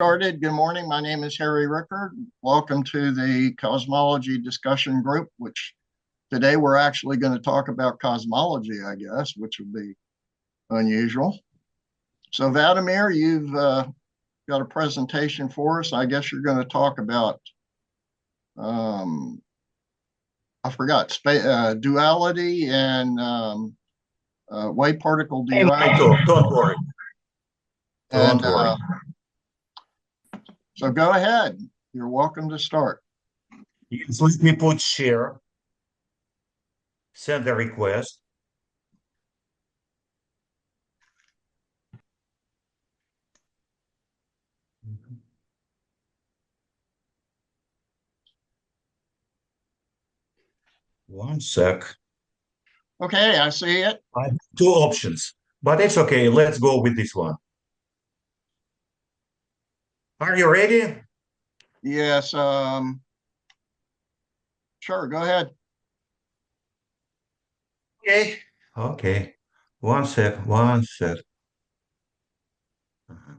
Started. Good morning. My name is Harry Rickard. Welcome to the cosmology discussion group, which today we're actually going to talk about cosmology, I guess, which would be unusual. So, Vladimir, you've got a presentation for us. I guess you're going to talk about, I forgot, duality and wave particle Hey, duality. Michael, don't worry. And Don't worry. So, go ahead. You're welcome to start. Yes, let me put share, send a request. One sec. Okay, I see it. I have two options, but it's okay. Let's go with this one. Are you ready? Yes. Sure, go ahead. Okay. Okay. One sec. One sec. Uh-huh.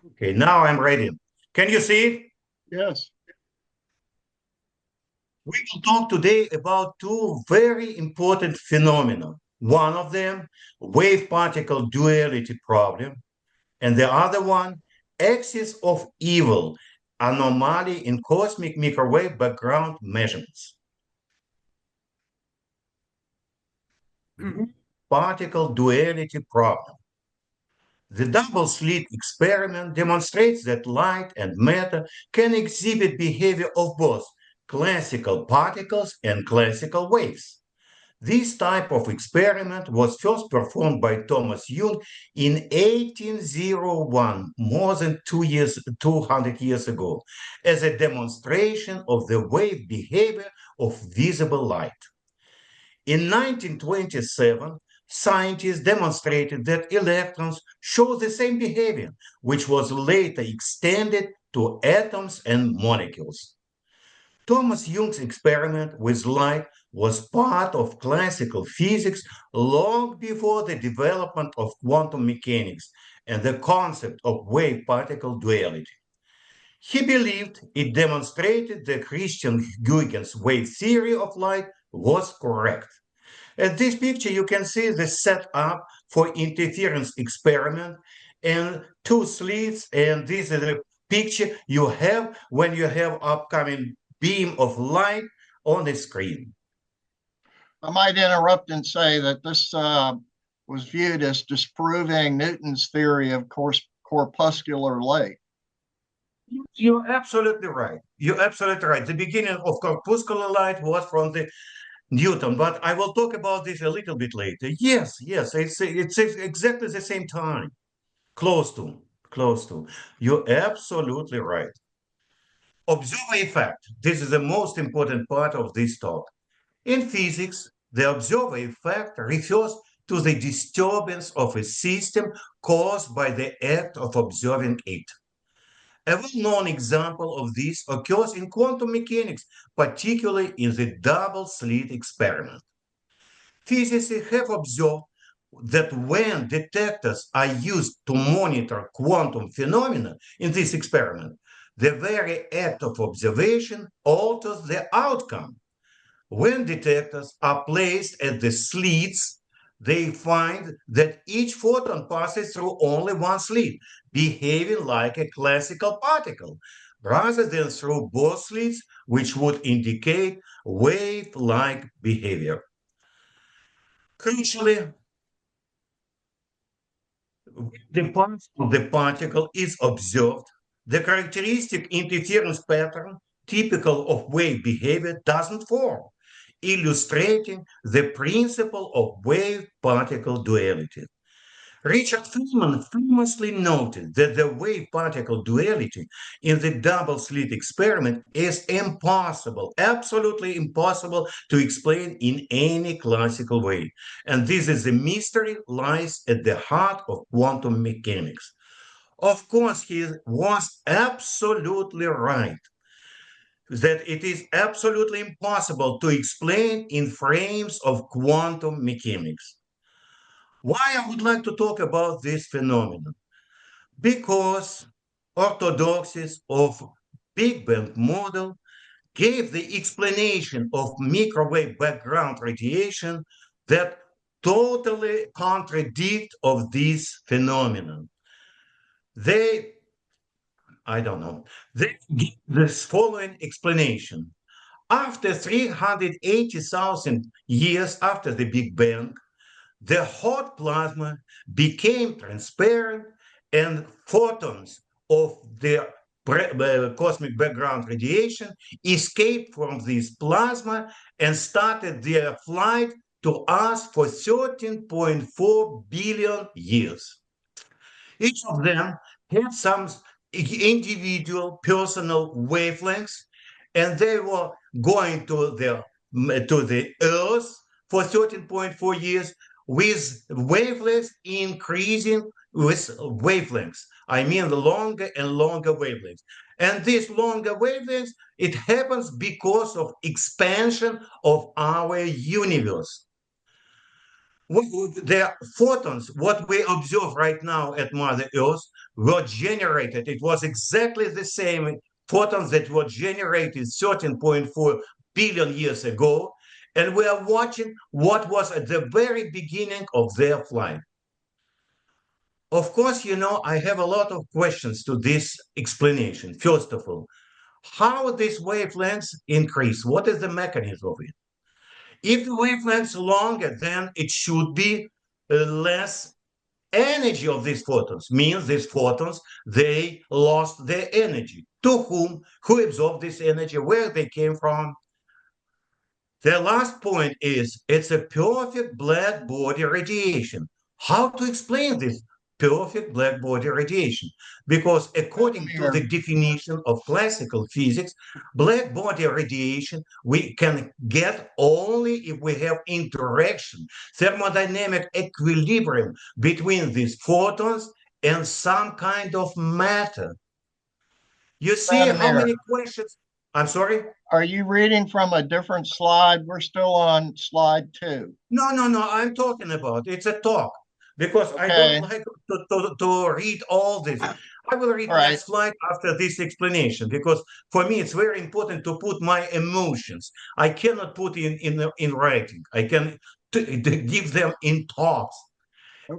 Okay, now I'm ready. Can you see it? Yes. We will talk today about two very important phenomena. One of them, wave-particle duality problem, and the other one, Axis of Evil, anomaly in cosmic microwave background measurements. Particle duality problem. The double slit experiment demonstrates that light and matter can exhibit behavior of both classical particles and classical waves. This type of experiment was first performed by Thomas Young in 1801, more than 200 years ago, as a demonstration of the wave behavior of visible light. In 1927, scientists demonstrated that electrons show the same behavior, which was later extended to atoms and molecules. Thomas Young's experiment with light was part of classical physics long before the development of quantum mechanics and the concept of wave-particle duality. He believed it demonstrated that Christian Huygens wave theory of light was correct. At this picture, you can see the setup for interference experiment and two slits, and this is the picture you have when you have upcoming beam of light on the screen. I might interrupt and say that this was viewed as disproving Newton's theory of corpuscular light. You're absolutely right. You're absolutely right. The beginning of corpuscular light was from the Newton, but I will talk about this a little bit later. Yes, yes, it's exactly the same time. Close to, close to. You're absolutely right. Observer effect. This is the most important part of this talk. In physics, the observer effect refers to the disturbance of a system caused by the act of observing it. A well-known example of this occurs in quantum mechanics, particularly in the double-slit experiment. Physicists have observed that when detectors are used to monitor quantum phenomena in this experiment, the very act of observation alters the outcome. When detectors are placed at the slits, they find that each photon passes through only one slit, behaving like a classical particle, rather than through both slits, which would indicate wave-like behavior. Crucially, the path of the particle is observed. The characteristic interference pattern typical of wave behavior doesn't form, illustrating the principle of wave-particle duality. Richard Feynman famously noted that the wave-particle duality in the double-slit experiment is impossible, absolutely impossible to explain in any classical way. And this is the mystery lies at the heart of quantum mechanics. Of course, he was absolutely right. that it is absolutely impossible to explain in frames of quantum mechanics. Why I would like to talk about this phenomenon? Because orthodoxies of Big Bang model gave the explanation of microwave background radiation that totally contradict of this phenomenon. They, I don't know, they give this following explanation. After 380,000 years after the Big Bang, the hot plasma became transparent and photons of the cosmic background radiation escaped from this plasma and started their flight to us for 13.4 billion years. Each of them had some individual personal wavelengths, and they were going to the Earth for 13.4 years with wavelengths increasing with wavelengths. I mean the longer and longer wavelengths. And these longer wavelengths, it happens because of expansion of our universe. The photons, what we observe right now at Mother Earth, were generated. It was exactly the same photons that were generated 13.4 billion years ago. And we are watching what was at the very beginning of their flight. Of course, I have a lot of questions to this explanation. First of all, how these wavelengths increase? What is the mechanism of it? If the wavelengths longer, then it should be less energy of these photons. Means these photons, they lost their energy. To whom? Who absorbed this energy? Where they came from? The last point is it's a perfect black body radiation. How to explain this perfect black body radiation? Because according to the Vladimir, definition of classical physics, black body radiation we can get only if we have interaction, thermodynamic equilibrium between these photons and some kind of matter. You see how Vladimir, many questions? I'm sorry? are you reading from a different slide? We're still on slide 2. No. I'm talking about it's a talk because I don't Okay. like to read all this. I will read All right. next slide after this explanation because for me it's very important to put my emotions. I cannot put in writing. I can give them in talks.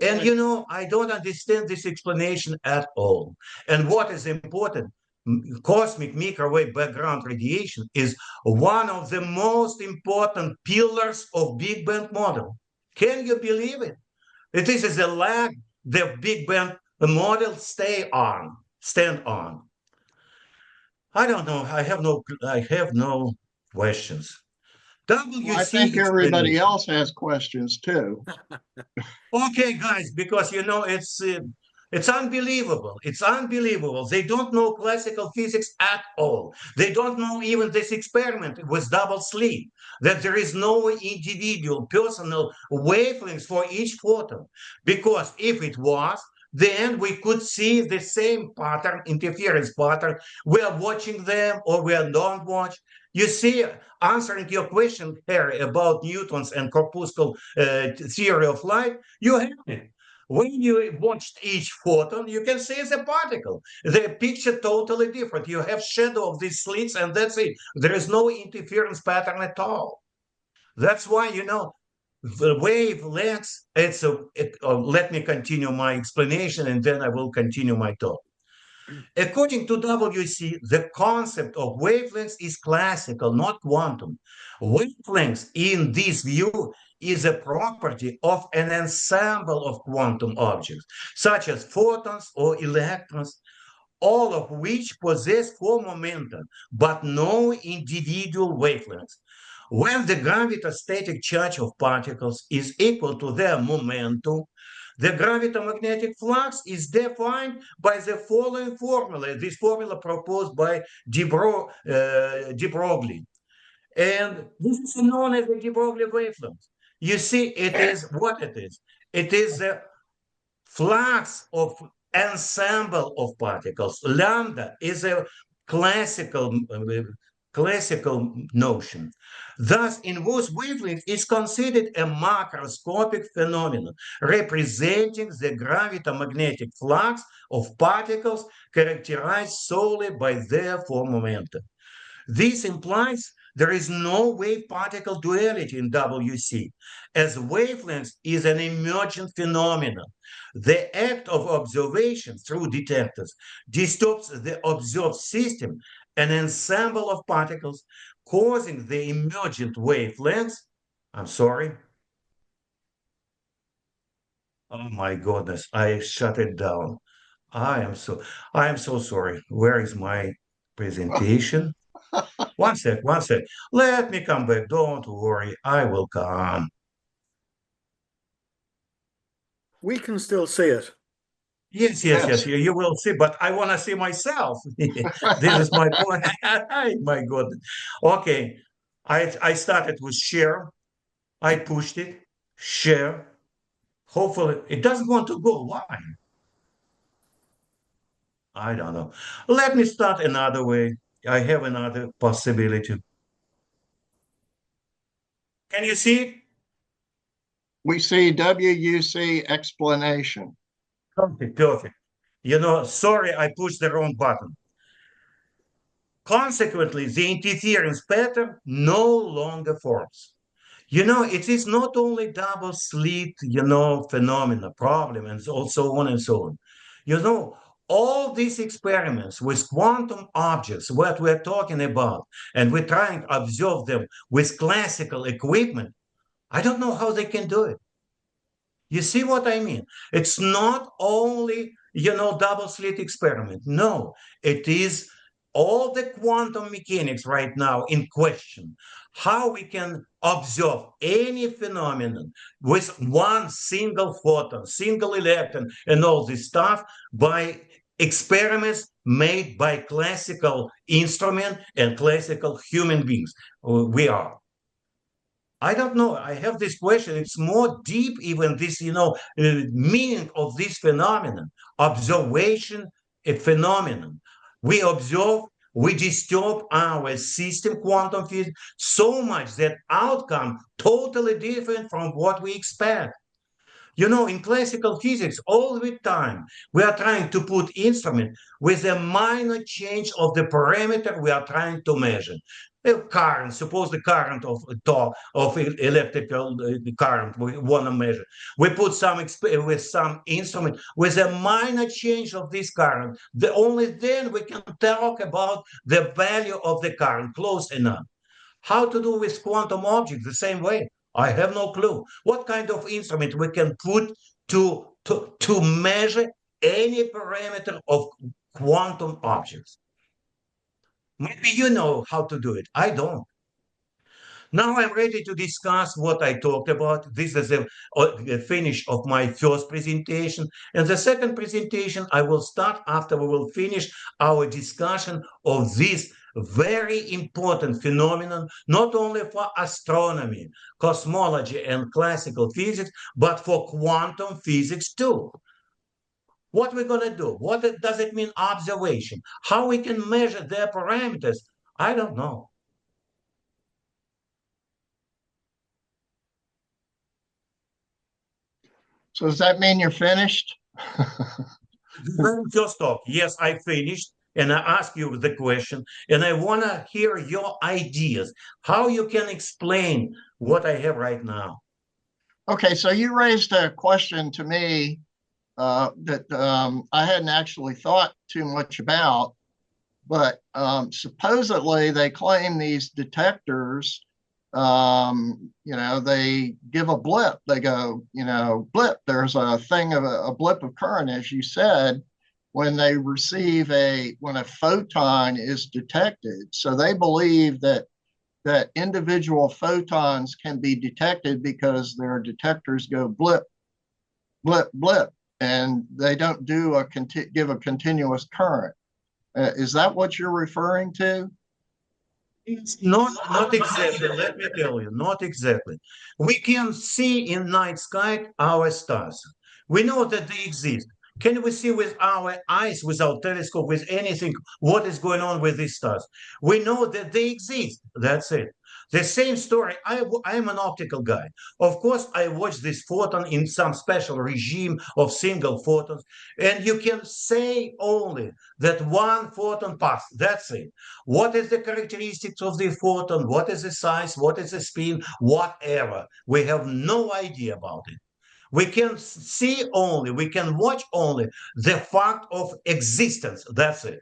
And Okay. I don't understand this explanation at all. And what is important, cosmic microwave background radiation is one of the most important pillars of Big Bang model. Can you believe it? This is a lag the Big Bang model stand on. I don't know. I have no questions. Well, I WC think everybody explanation. else has questions too. Okay, guys, because it's unbelievable. It's unbelievable. They don't know classical physics at all. They don't know even this experiment with double slit, that there is no individual personal wavelengths for each photon. Because if it was, then we could see the same pattern, interference pattern. We are watching them or we are don't watch. You see, answering your question, Harry, about Newton's and corpuscle theory of light, you have it. When you watched each photon, you can see the particle. The picture totally different. You have shadow of these slits, and that's it. There is no interference pattern at all. That's why the wavelengths. Let me continue my explanation, and then I will continue my talk. According to WC, the concept of wavelengths is classical, not quantum. Wavelengths, in this view, is a property of an ensemble of quantum objects, such as photons or electrons, all of which possess four momenta, but no individual wavelengths. When the gravitostatic charge of particles is equal to their momentum, the gravitomagnetic flux is defined by the following formula. This formula proposed by de Broglie. And this is known as the de Broglie wavelength. You see, it is what it is. It is the flux of ensemble of particles. Lambda is a classical classical notion. Thus, inverse wavelength is considered a macroscopic phenomenon representing the gravito-magnetic flux of particles characterized solely by their form momentum. This implies there is no wave-particle duality in WC, as wavelength is an emergent phenomenon. The act of observation through detectors distorts the observed system, an ensemble of particles, causing the emergent wavelengths. I'm sorry. Oh my goodness, I shut it down. I am so I am so sorry. Where is my presentation? One sec, one sec. Let me come back. Don't worry, I will come. We can still see it. Yes, yes, yes. Yes. You will see, but I want to see myself. This is my point. My goodness. Okay. I started with share. I pushed it. Share. Hopefully, it doesn't want to go. Why? I don't know. Let me start another way. I have another possibility. Can you see it? We see WUC explanation. Perfect, perfect. Sorry, I pushed the wrong button. Consequently, the interference pattern no longer forms. It is not only double slit, phenomena, problem, and so on and so on. All these experiments with quantum objects, what we're talking about, and we're trying to observe them with classical equipment, I don't know how they can do it. You see what I mean? It's not only, double slit experiment. No, it is all the quantum mechanics right now in question. How we can observe any phenomenon with one single photon, single electron, and all this stuff by experiments made by classical instrument and classical human beings. We are. I don't know. I have this question. It's more deep, even this, meaning of this phenomenon, observation, a phenomenon. We observe, we disturb our system, quantum physics, so much that outcome totally different from what we expect. In classical physics, all the time, we are trying to put instrument with a minor change of the parameter we are trying to measure. The current, suppose the current of electrical current we want to measure. We put with some instrument with a minor change of this current. Only then we can talk about the value of the current close enough. How to do with quantum objects the same way? I have no clue. What kind of instrument we can put to measure any parameter of quantum objects? Maybe you know how to do it. I don't. Now I'm ready to discuss what I talked about. This is a finish of my first presentation. And the second presentation, I will start after we will finish our discussion of this very important phenomenon, not only for astronomy, cosmology, and classical physics, but for quantum physics too. What we're going to do? What does it mean, observation? How we can measure their parameters? I don't know. So does that mean you're finished? Just talk. Yes, I finished. And I ask you the question, and I want to hear your ideas, how you can explain what I have right now. Okay, so you raised a question to me that I hadn't actually thought too much about, but supposedly they claim these detectors, they give a blip. They go, blip. There's a thing of a blip of current, as you said, when they receive when a photon is detected. So they believe that individual photons can be detected because their detectors go blip, blip, blip, and they don't give a continuous current. Is that what you're referring to? It's not exactly. Let me tell you, not exactly. We can see in night sky our stars. We know that they exist. Can we see with our eyes, with our telescope, with anything, what is going on with these stars? We know that they exist. That's it. The same story. I'm an optical guy. Of course, I watch this photon in some special regime of single photons, and you can say only that one photon passed. That's it. What is the characteristics of the photon? What is the size? What is the spin? Whatever. We have no idea about it. We can see only, we can watch only the fact of existence. That's it.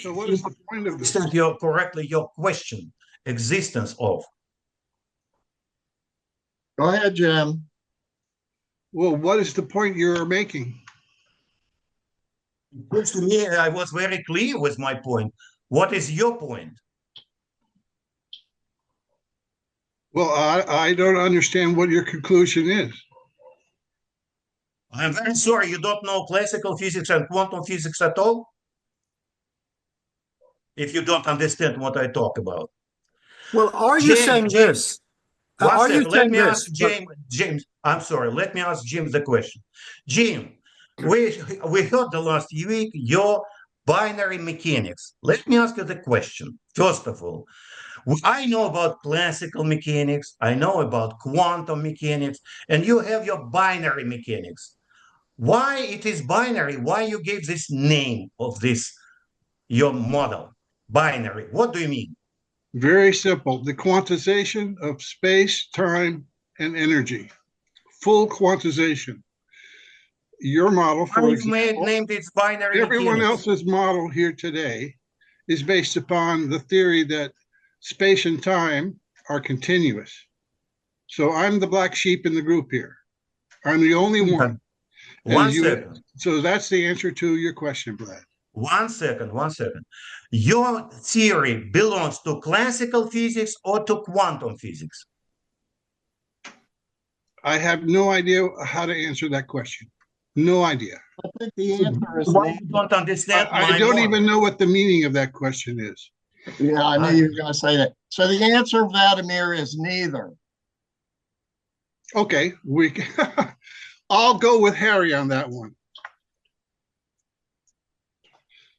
So what is the point of this? Understand your correctly your question, existence of. Go ahead, Jim. Well, what is the point you're making? To me, I was very clear with my point. What is your point? Well, I don't understand what your conclusion is. I'm very sorry you don't know classical physics and quantum physics at all. If you don't understand what I talk about. Well, are you James, saying this? One Are you second, let saying me ask this? James, I'm sorry, let me ask James the question. Jim, we heard the last week your binary mechanics. Let me ask you the question. First of all, I know about classical mechanics, I know about quantum mechanics, and you have your binary mechanics. Why it is binary? Why you gave this name of this, your model, binary? What do you mean? Very simple. The quantization of space, time, and energy. Full quantization. Your model, Why for you example, named it binary everyone mechanics? else's model here today is based upon the theory that space and time are continuous. So I'm the black sheep in the group here. I'm the only one. One second. So that's the answer to your question, Vlad. One second, one second. Your theory belongs to classical physics or to quantum physics? I have no idea how to answer that question. No idea. I think the answer is Why you don't understand I my don't model? even know what the meaning of that question is. yeah, I knew you were going to say that. So the answer, Vladimir, is neither. Okay, I'll go with Harry on that one.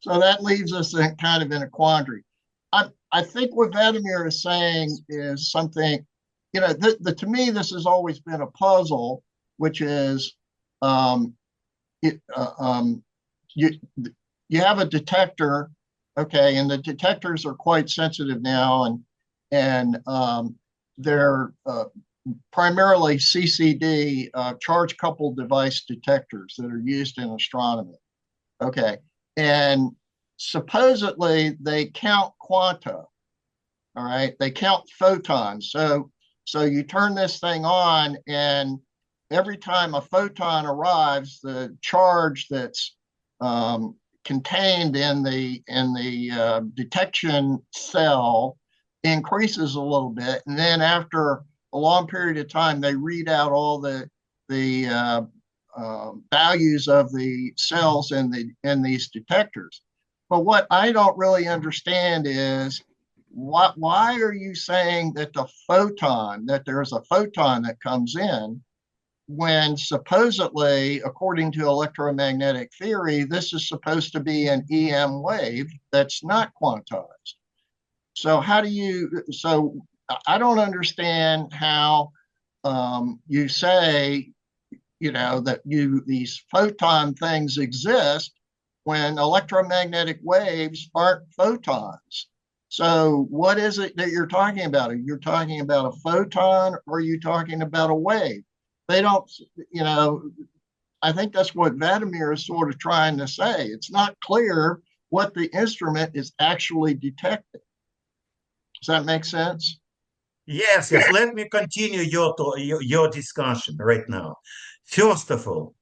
So that leaves us in kind of in a quandary. I think what Vladimir is saying is something, you know, to me, this has always been a puzzle, which is you have a detector, okay, and the detectors are quite sensitive now, and they're primarily CCD, charge coupled device detectors that are used in astronomy. Okay, and supposedly they count quanta. All right, they count photons. So you turn this thing on, and every time a photon arrives, the charge that's contained in the detection cell increases a little bit, and then after a long period of time, they read out all the values of the cells in these detectors. But what I don't really understand is why are you saying that that there's a photon that comes in when supposedly, according to electromagnetic theory, this is supposed to be an EM wave that's not quantized. So I don't understand how you say, you know, that these photon things exist when electromagnetic waves aren't photons. So what is it that you're talking about? Are you talking about a photon, or are you talking about a wave? They don't, you know, I think that's what Vladimir is sort of trying to say. It's not clear what the instrument is actually detecting. Does that make sense? Yes, yes. Let me continue your discussion right now. First of all,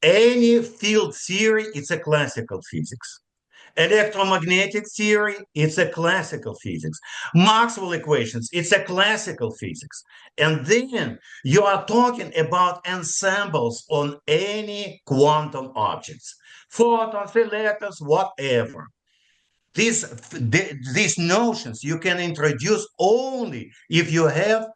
any field theory is a classical physics. Electromagnetic theory, it's a classical physics. Maxwell equations, it's a classical physics. And then you are talking about ensembles on any quantum objects, photons, electrons, whatever. These notions you can introduce only if you have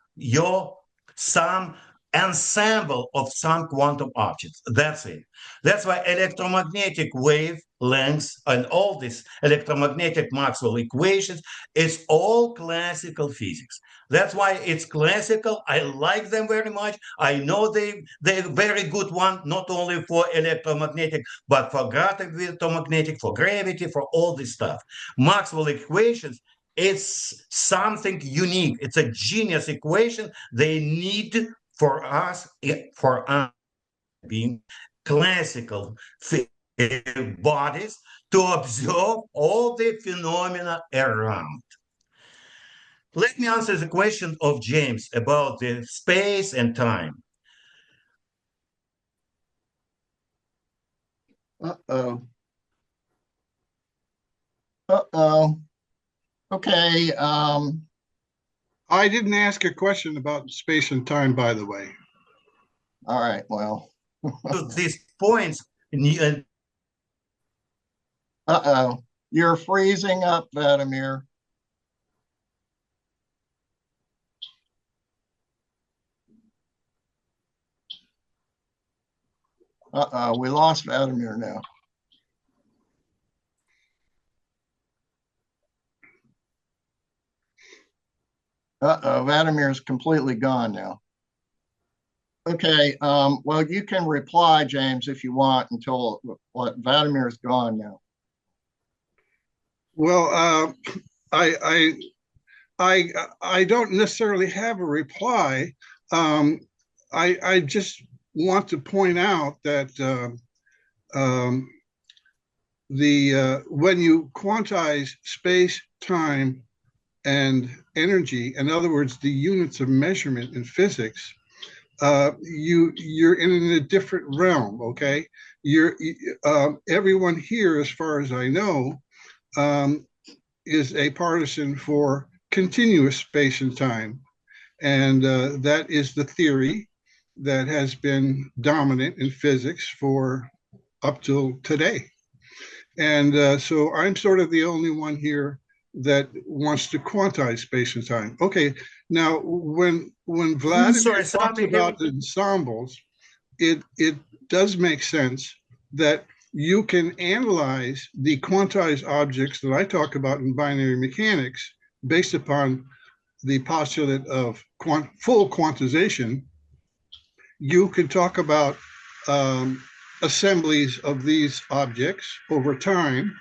some ensemble of some quantum objects. That's it. That's why electromagnetic wavelengths and all these electromagnetic Maxwell equations is all classical physics. That's why it's classical. I like them very much. I know they're very good one, not only for electromagnetic, but for electromagnetic, for gravity, for all this stuff. Maxwell equations, it's something unique. It's a genius equation. They need for us being classical bodies to observe all the phenomena around. Let me answer the question of James about the space and time. Uh-oh. Uh-oh. Okay. I didn't ask a question about space and time, by the way. All right. Well. To these points, Uh-oh. You're freezing up, Vladimir. Uh-oh. We lost Vladimir now. Uh-oh. Vladimir's completely gone now. Okay. Well, you can reply, James, if you want, until Vladimir's gone now. Well, I don't necessarily have a reply. I just want to point out that when you quantize space, time, and energy, in other words, the units of measurement in physics, you're in a different realm. Okay, everyone here, as far as I know, is a partisan for continuous space and time. And that is the theory that has been dominant in physics for up till today. And so I'm sort of the only one here that wants to quantize space and time. Okay, now when Vladimir talks about the ensembles, it does make sense that you can analyze the quantized objects that I talk about in binary mechanics based upon the postulate of full quantization. You can talk about assemblies of these objects over time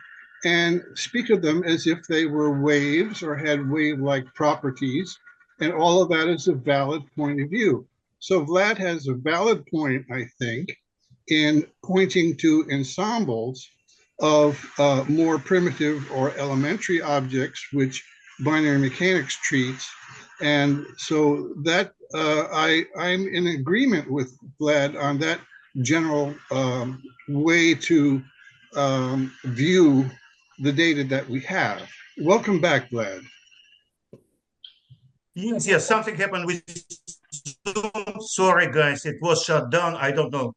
and speak of them as if they were waves or had wave-like properties, and all of that is a valid point of view. So Vlad has a valid point, I think, in pointing to ensembles of more primitive or elementary objects, which binary mechanics treats. And so that I'm in agreement with Vlad on that general way to view the data that we have. Welcome back, Vlad. Yes, something happened with Zoom. Sorry, guys, it was shut down. I don't know.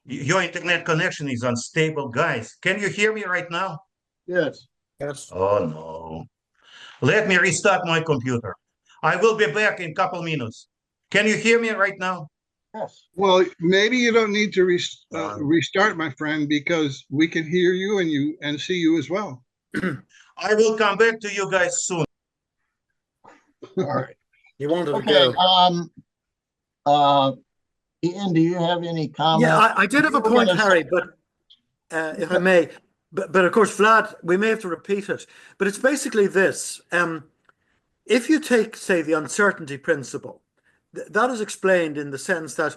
Your internet connection is unstable, guys. Can you hear me right now? Yes. Yes. Oh, no. Let me restart my computer. I will be back in a couple minutes. Can you hear me right now? Yes. Well, maybe you don't need to restart, my friend, because we can hear you and see you as well. I will come back to you guys soon. All right. You wanted to Okay. go. Ian, do you have any comments? Yeah, I did have a point, Harry, but if I may, but of course, Vlad, we may have to repeat it, but it's basically this. If you take, say, the uncertainty principle, that is explained in the sense that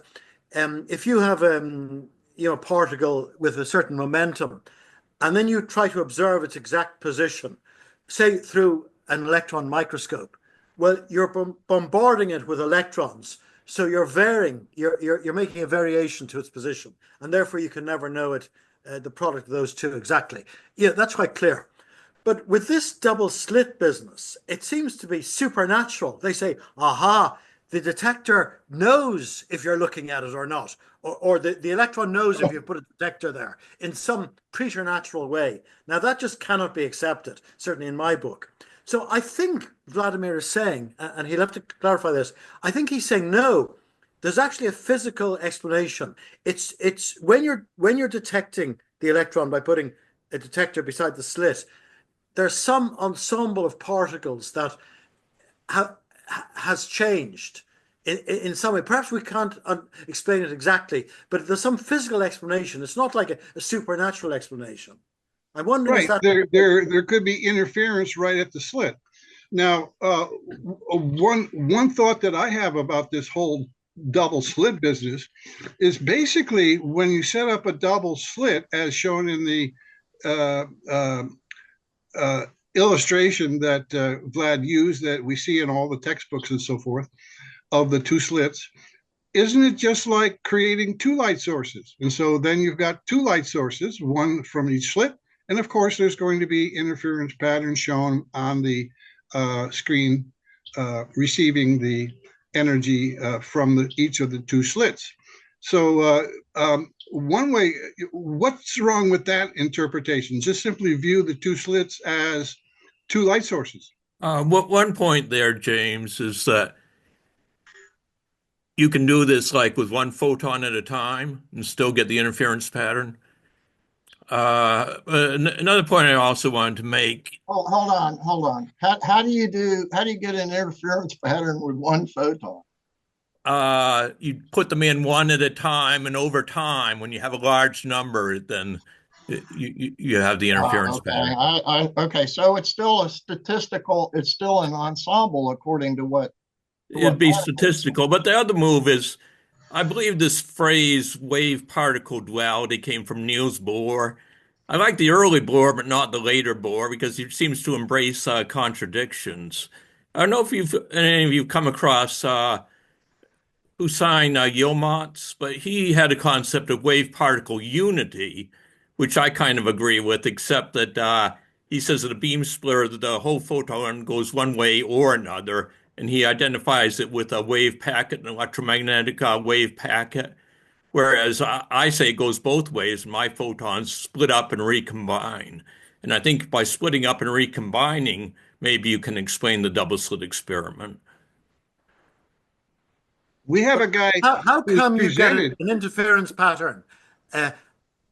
if you have a particle with a certain momentum, and then you try to observe its exact position, say through an electron microscope, well, you're bombarding it with electrons, so you're varying, you're making a variation to its position, and therefore you can never know it, the product of those two exactly. Yeah, that's quite clear. But with this double slit business, it seems to be supernatural. They say, aha, the detector knows if you're looking at it or not, or the electron knows if you put a detector there in some preternatural way. Now, that just cannot be accepted, certainly in my book. So I think Vladimir is saying, and he'll have to clarify this, I think he's saying, no, there's actually a physical explanation. It's when you're detecting the electron by putting a detector beside the slit, there's some ensemble of particles that has changed in some way. Perhaps we can't explain it exactly, but there's some physical explanation. It's not like a supernatural explanation. I'm wondering, Right. is that There could be interference right at the slit. Now, one thought that I have about this whole double slit business is basically when you set up a double slit, as shown in the illustration that Vlad used, that we see in all the textbooks and so forth, of the two slits, isn't it just like creating two light sources? And so then you've got two light sources, one from each slit. And of course, there's going to be interference patterns shown on the screen receiving the energy from each of the two slits. So one way, what's wrong with that interpretation? Just simply view the two slits as two light sources. One point there, James, is that you can do this like with one photon at a time and still get the interference pattern. Another point I also wanted to make. Oh, hold on. How do you get an interference pattern with one photon? You put them in one at a time, and over time, when you have a large number, then you have the interference pattern. Okay, so it's still it's still an ensemble according to what It'd be statistical, but the other move is, I believe this phrase wave-particle duality came from Niels Bohr. I like the early Bohr, but not the later Bohr, because he seems to embrace contradictions. I don't know if any of you come across Hussein Yilmaz, but he had a concept of wave-particle unity, which I kind of agree with, except that he says that a beam splitter, the whole photon goes one way or another, and he identifies it with a wave packet, an electromagnetic wave packet, whereas I say it goes both ways, and my photons split up and recombine. And I think by splitting up and recombining, maybe you can explain the double slit experiment. We have a guy. how come you get presented. an interference pattern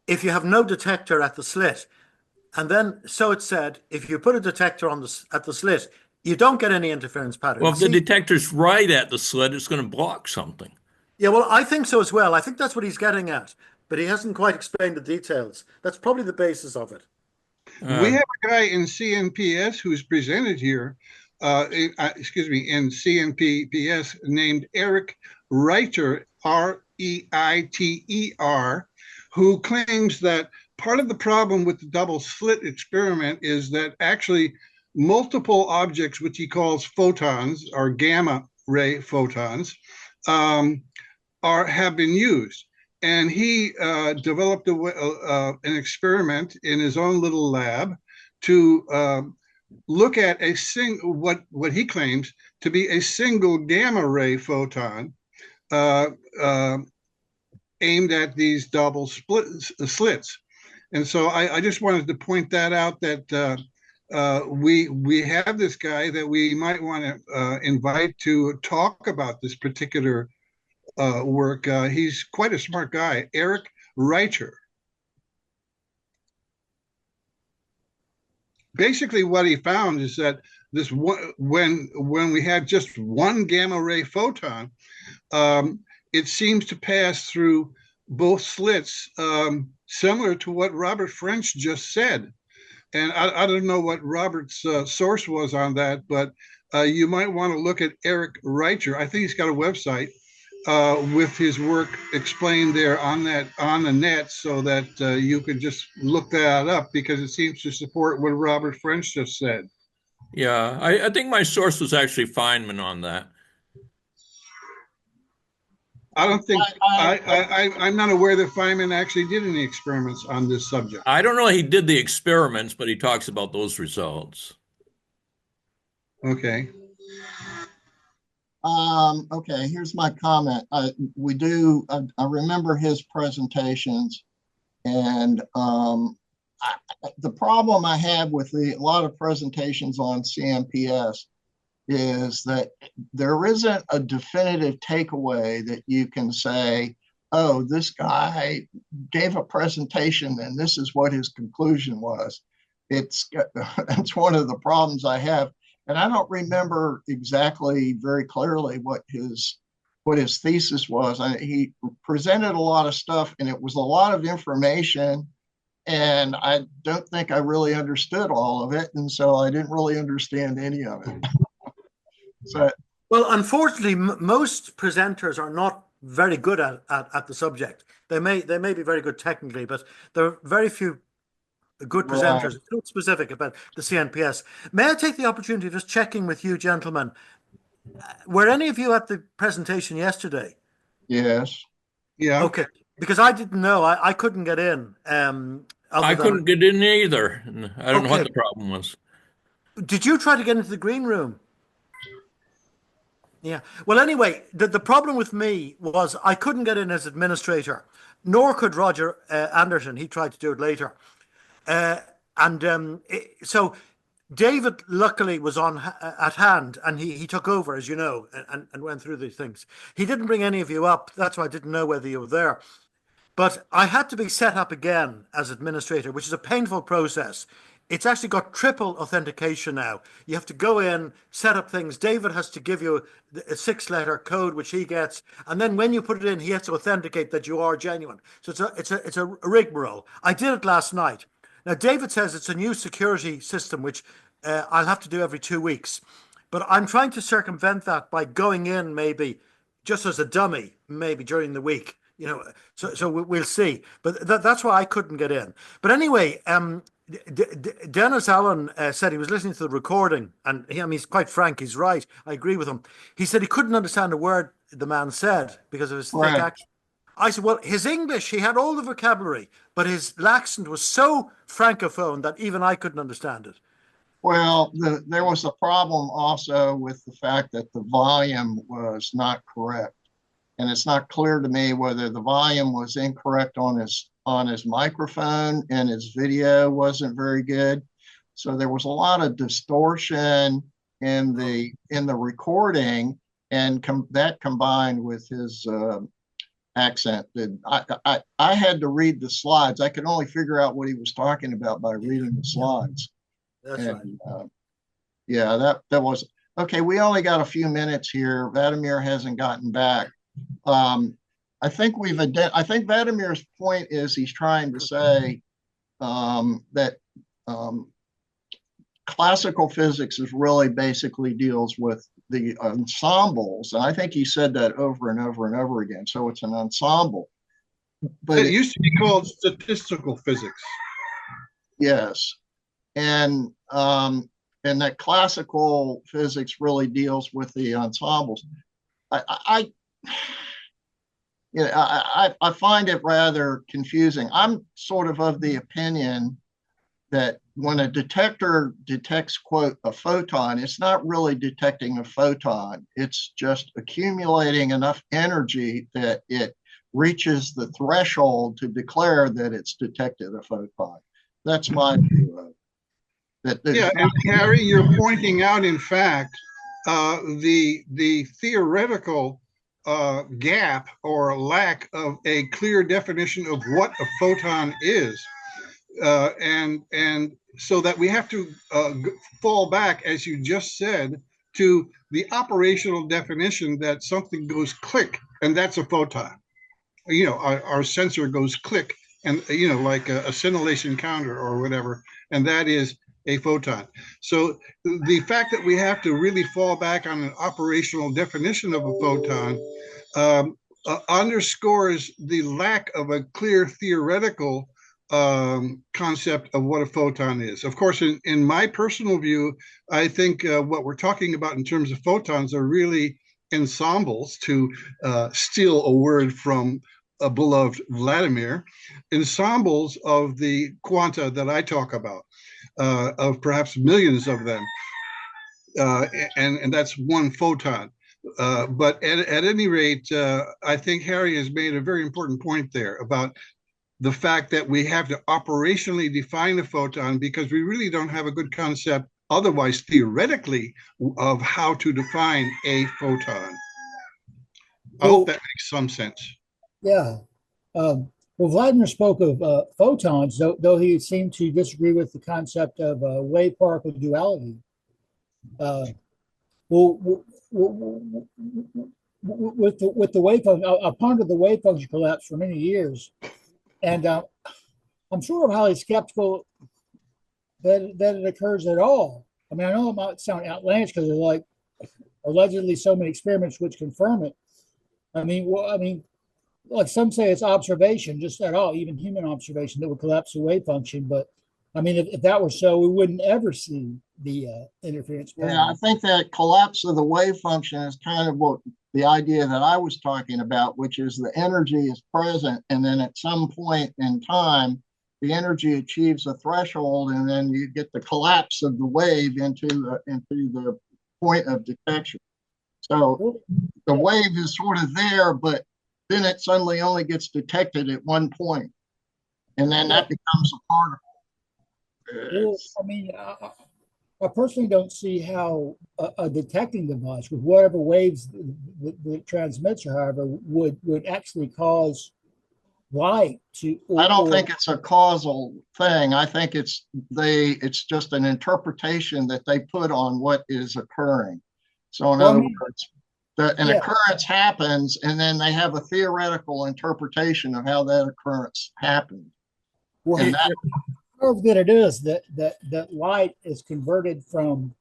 if you have no detector at the slit? And then, so it said, if you put a detector at the slit, you don't get any interference pattern. Well, if the detector's right at the slit, it's going to block something. Yeah, well, I think so as well. I think that's what he's getting at, but he hasn't quite explained the details. That's probably the basis of it. We have a guy in CNPS who's presented here, in CNPS, named Eric Reiter, Reiter, who claims that part of the problem with the double slit experiment is that actually multiple objects, which he calls photons or gamma ray photons, have been used. And he developed an experiment in his own little lab to look at what he claims to be a single gamma ray photon aimed at these double slits. And so I just wanted to point that out, that we have this guy that we might want to invite to talk about this particular work. He's quite a smart guy, Eric Reiter. Basically, what he found is that this when we have just one gamma ray photon, it seems to pass through both slits, similar to what Robert French just said. And I don't know what Robert's source was on that, but you might want to look at Eric Reiter. I think he's got a website with his work explained there on the net, so that you could just look that up, because it seems to support what Robert French just said. Yeah, I think my source was actually Feynman on that. I don't think I'm not aware that Feynman actually did any experiments on this subject. I don't know he did the experiments, but he talks about those results. Okay. Okay, here's my comment. I remember his presentations, and the problem I have with a lot of presentations on CMPS is that there isn't a definitive takeaway that you can say, oh, this guy gave a presentation and this is what his conclusion was. It's one of the problems I have. And I don't remember exactly very clearly what his thesis was. He presented a lot of stuff and it was a lot of information. And I don't think I really understood all of it. And so I didn't really understand any of it. So, well, unfortunately, most presenters are not very good at the subject. They may be very good technically, but there are very few good presenters. Right. Not specific about the CNPS. May I take the opportunity of just checking with you, gentlemen? Were any of you at the presentation yesterday? Yes. Yeah. Okay, because I didn't know. I couldn't get in. I couldn't get in either. I don't know what the problem was. Did you try to get into the green room? Yeah. Well, anyway, the problem with me was I couldn't get in as administrator, nor could Roger Anderson. He tried to do it later. So David luckily was on at hand, and he took over, as you know, and went through these things. He didn't bring any of you up. That's why I didn't know whether you were there. But I had to be set up again as administrator, which is a painful process. It's actually got triple authentication now. You have to go in, set up things. David has to give you a 6-letter code, which he gets. And then when you put it in, he has to authenticate that you are genuine. So it's a rigmarole. I did it last night. Now, David says it's a new security system, which I'll have to do every 2 weeks. But I'm trying to circumvent that by going in maybe just as a dummy, maybe during the week. You know, so we'll see. But that's why I couldn't get in. But anyway, Dennis Allen said he was listening to the recording, and he's quite frank. He's right. I agree with him. He said he couldn't understand a word the man said because of his thick accent. I said, well, his English, he had all the vocabulary, but his accent was so francophone that even I couldn't understand it. Well, there was a problem also with the fact that the volume was not correct. And it's not clear to me whether the volume was incorrect on his microphone and his video wasn't very good. So there was a lot of distortion in the recording, and that combined with his accent. I had to read the slides. I could only figure out what he was talking about by reading the slides. That's right. Yeah, that was okay. We only got a few minutes here. Vladimir hasn't gotten back. I think Vladimir's point is he's trying to say that classical physics is really basically deals with the ensembles. And I think he said that over and over and over again. So it's an ensemble. But it used to be called statistical physics. Yes. And that classical physics really deals with the ensembles. I find it rather confusing. I'm sort of the opinion that when a detector detects, quote, a photon, it's not really detecting a photon. It's just accumulating enough energy that it reaches the threshold to declare that it's detected a photon. That's my view of it. Yeah, and Harry, you're pointing out, in fact, the theoretical gap or lack of a clear definition of what a photon is. And so that we have to fall back, as you just said, to the operational definition that something goes click, and that's a photon. You know, our sensor goes click, and, you know, like a scintillation counter or whatever, and that is a photon. So the fact that we have to really fall back on an operational definition of a photon underscores the lack of a clear theoretical concept of what a photon is. Of course, in my personal view, I think what we're talking about in terms of photons are really ensembles, to steal a word from a beloved Vladimir, ensembles of the quanta that I talk about, of perhaps millions of them, and that's one photon. But at any rate, I think Harry has made a very important point there about the fact that we have to operationally define a photon, because we really don't have a good concept otherwise theoretically of how to define a photon. I hope that makes some sense. Yeah. Well, Vladimir spoke of photons, though he seemed to disagree with the concept of wave particle duality. Well, with the wave function, I pondered the wave function collapse for many years, and I'm sort of highly skeptical that it occurs at all. I mean, I know it might sound outlandish because there's like allegedly so many experiments which confirm it. I mean, like some say it's observation, just at all, even human observation that would collapse the wave function. But I mean, if that were so, we wouldn't ever see the interference pattern. Yeah, I think that collapse of the wave function is kind of what the idea that I was talking about, which is the energy is present, and then at some point in time, the energy achieves a threshold, and then you get the collapse of the wave into the point of detection. So the wave is sort of there, but then it suddenly only gets detected at one point, and then that becomes a particle. Well, I mean, I personally don't see how a detecting device with whatever waves that it transmits, or however, would actually cause light to. I don't think it's a causal thing. I think it's just an interpretation that they put on what is occurring. So in other words, an occurrence happens, and then they have a theoretical interpretation of how that occurrence happened. Well, and that, that it is that light is converted from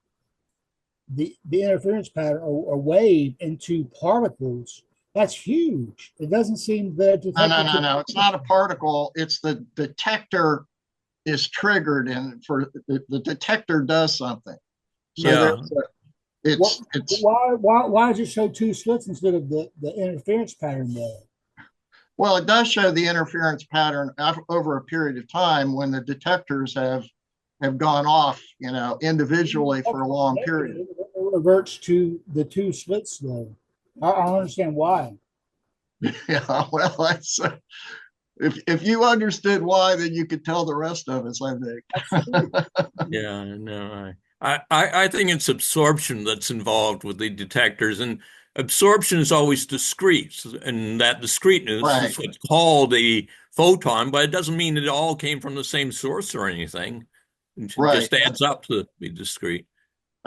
the interference pattern or wave into particles. That's huge. It doesn't seem that no. It's not a particle. It's the detector is triggered, and for the detector does something. So Yeah. Why does it show two slits instead of the interference pattern there? Well, it does show the interference pattern over a period of time when the detectors have gone off, individually for a long period. It reverts to the two slits though. I don't understand why. Yeah, well, that's if you understood why, then you could tell the rest of us, I think. Yeah, no, I think it's absorption that's involved with the detectors, and absorption is always discrete, and that discreteness is what's called a photon, but it doesn't mean it all came from the same source or anything. It just adds up to be discrete.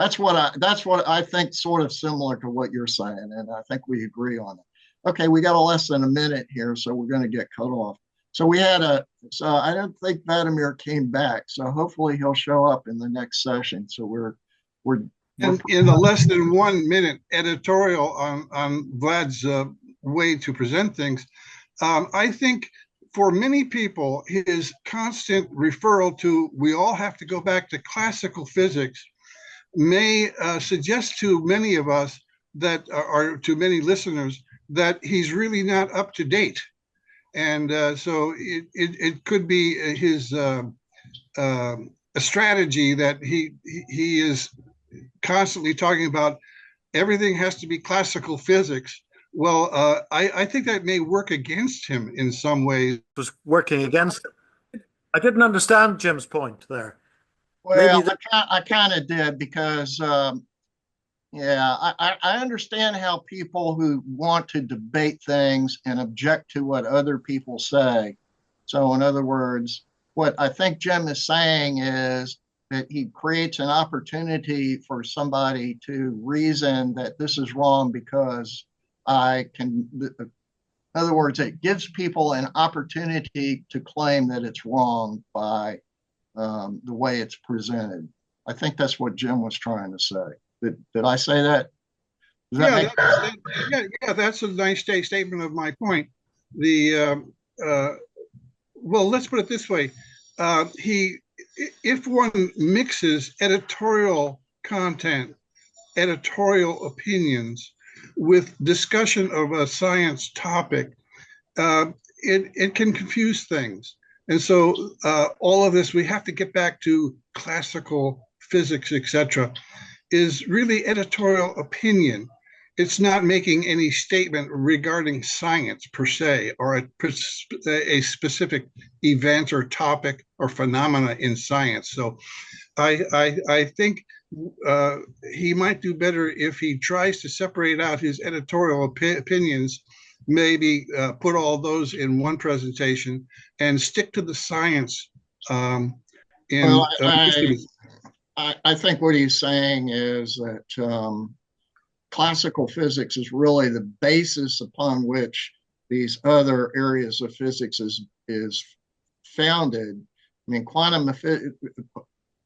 That's what I think, sort of similar to what you're saying, and I think we agree on it. Okay, we got less than a minute here, so we're going to get cut off. So I don't think Vladimir came back, so hopefully he'll show up in the next session. So we're in the less than 1 minute editorial on Vlad's way to present things. I think for many people, his constant referral to we all have to go back to classical physics may suggest to many of us that, or to many listeners, that he's really not up to date. And so it could be his a strategy that he is constantly talking about everything has to be classical physics. Well, I think that may work against him in some ways. It was working against him. I didn't understand Jim's point there. Well, I kind of did, because I understand how people who want to debate things and object to what other people say. So in other words, what I think Jim is saying is that he creates an opportunity for somebody to reason that this is wrong because in other words, it gives people an opportunity to claim that it's wrong by the way it's presented. I think that's what Jim was trying to say. Did I say that? That's a nice statement of my point. Well, let's put it this way. If one mixes editorial content, editorial opinions with discussion of a science topic, it can confuse things. And so all of this, we have to get back to classical physics, etc., is really editorial opinion. it's not making any statement regarding science per se, or a specific event or topic or phenomena in science. So I think he might do better if he tries to separate out his editorial opinions, maybe put all those in one presentation and stick to the science. Well, I think what he's saying is that classical physics is really the basis upon which these other areas of physics is founded. I mean,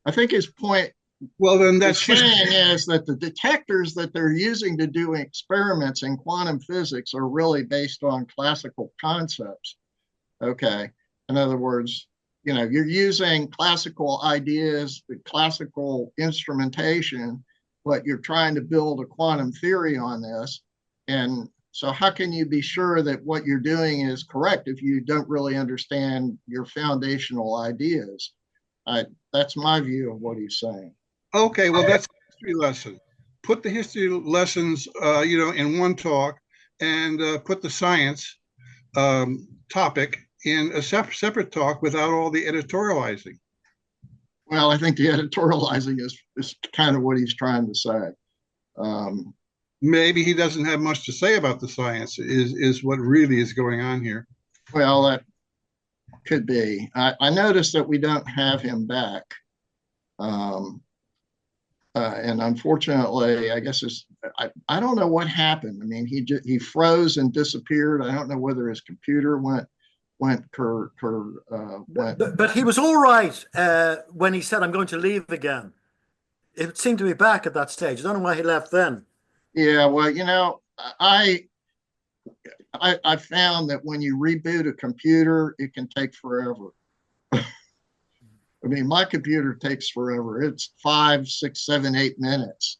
I think his point, well, then that's saying is that the detectors that they're using to do experiments in quantum physics are really based on classical concepts. Okay. In other words, you're using classical ideas, classical instrumentation, but you're trying to build a quantum theory on this. And so how can you be sure that what you're doing is correct if you don't really understand your foundational ideas? That's my view of what he's saying. Okay, well, that's a history lesson. Put the history lessons, in one talk, and put the science topic in a separate talk without all the editorializing. Well, I think the editorializing is kind of what he's trying to say. Maybe he doesn't have much to say about the science is what really is going on here. Well, that could be. I noticed that we don't have him back. And unfortunately, I guess I don't know what happened. I mean, he froze and disappeared. I don't know whether his computer went. But he was all right when he said, "I'm going to leave again." It seemed to be back at that stage. I don't know why he left then. Yeah, well, I found that when you reboot a computer, it can take forever. I mean, my computer takes forever. It's 5, 6, 7, 8 minutes.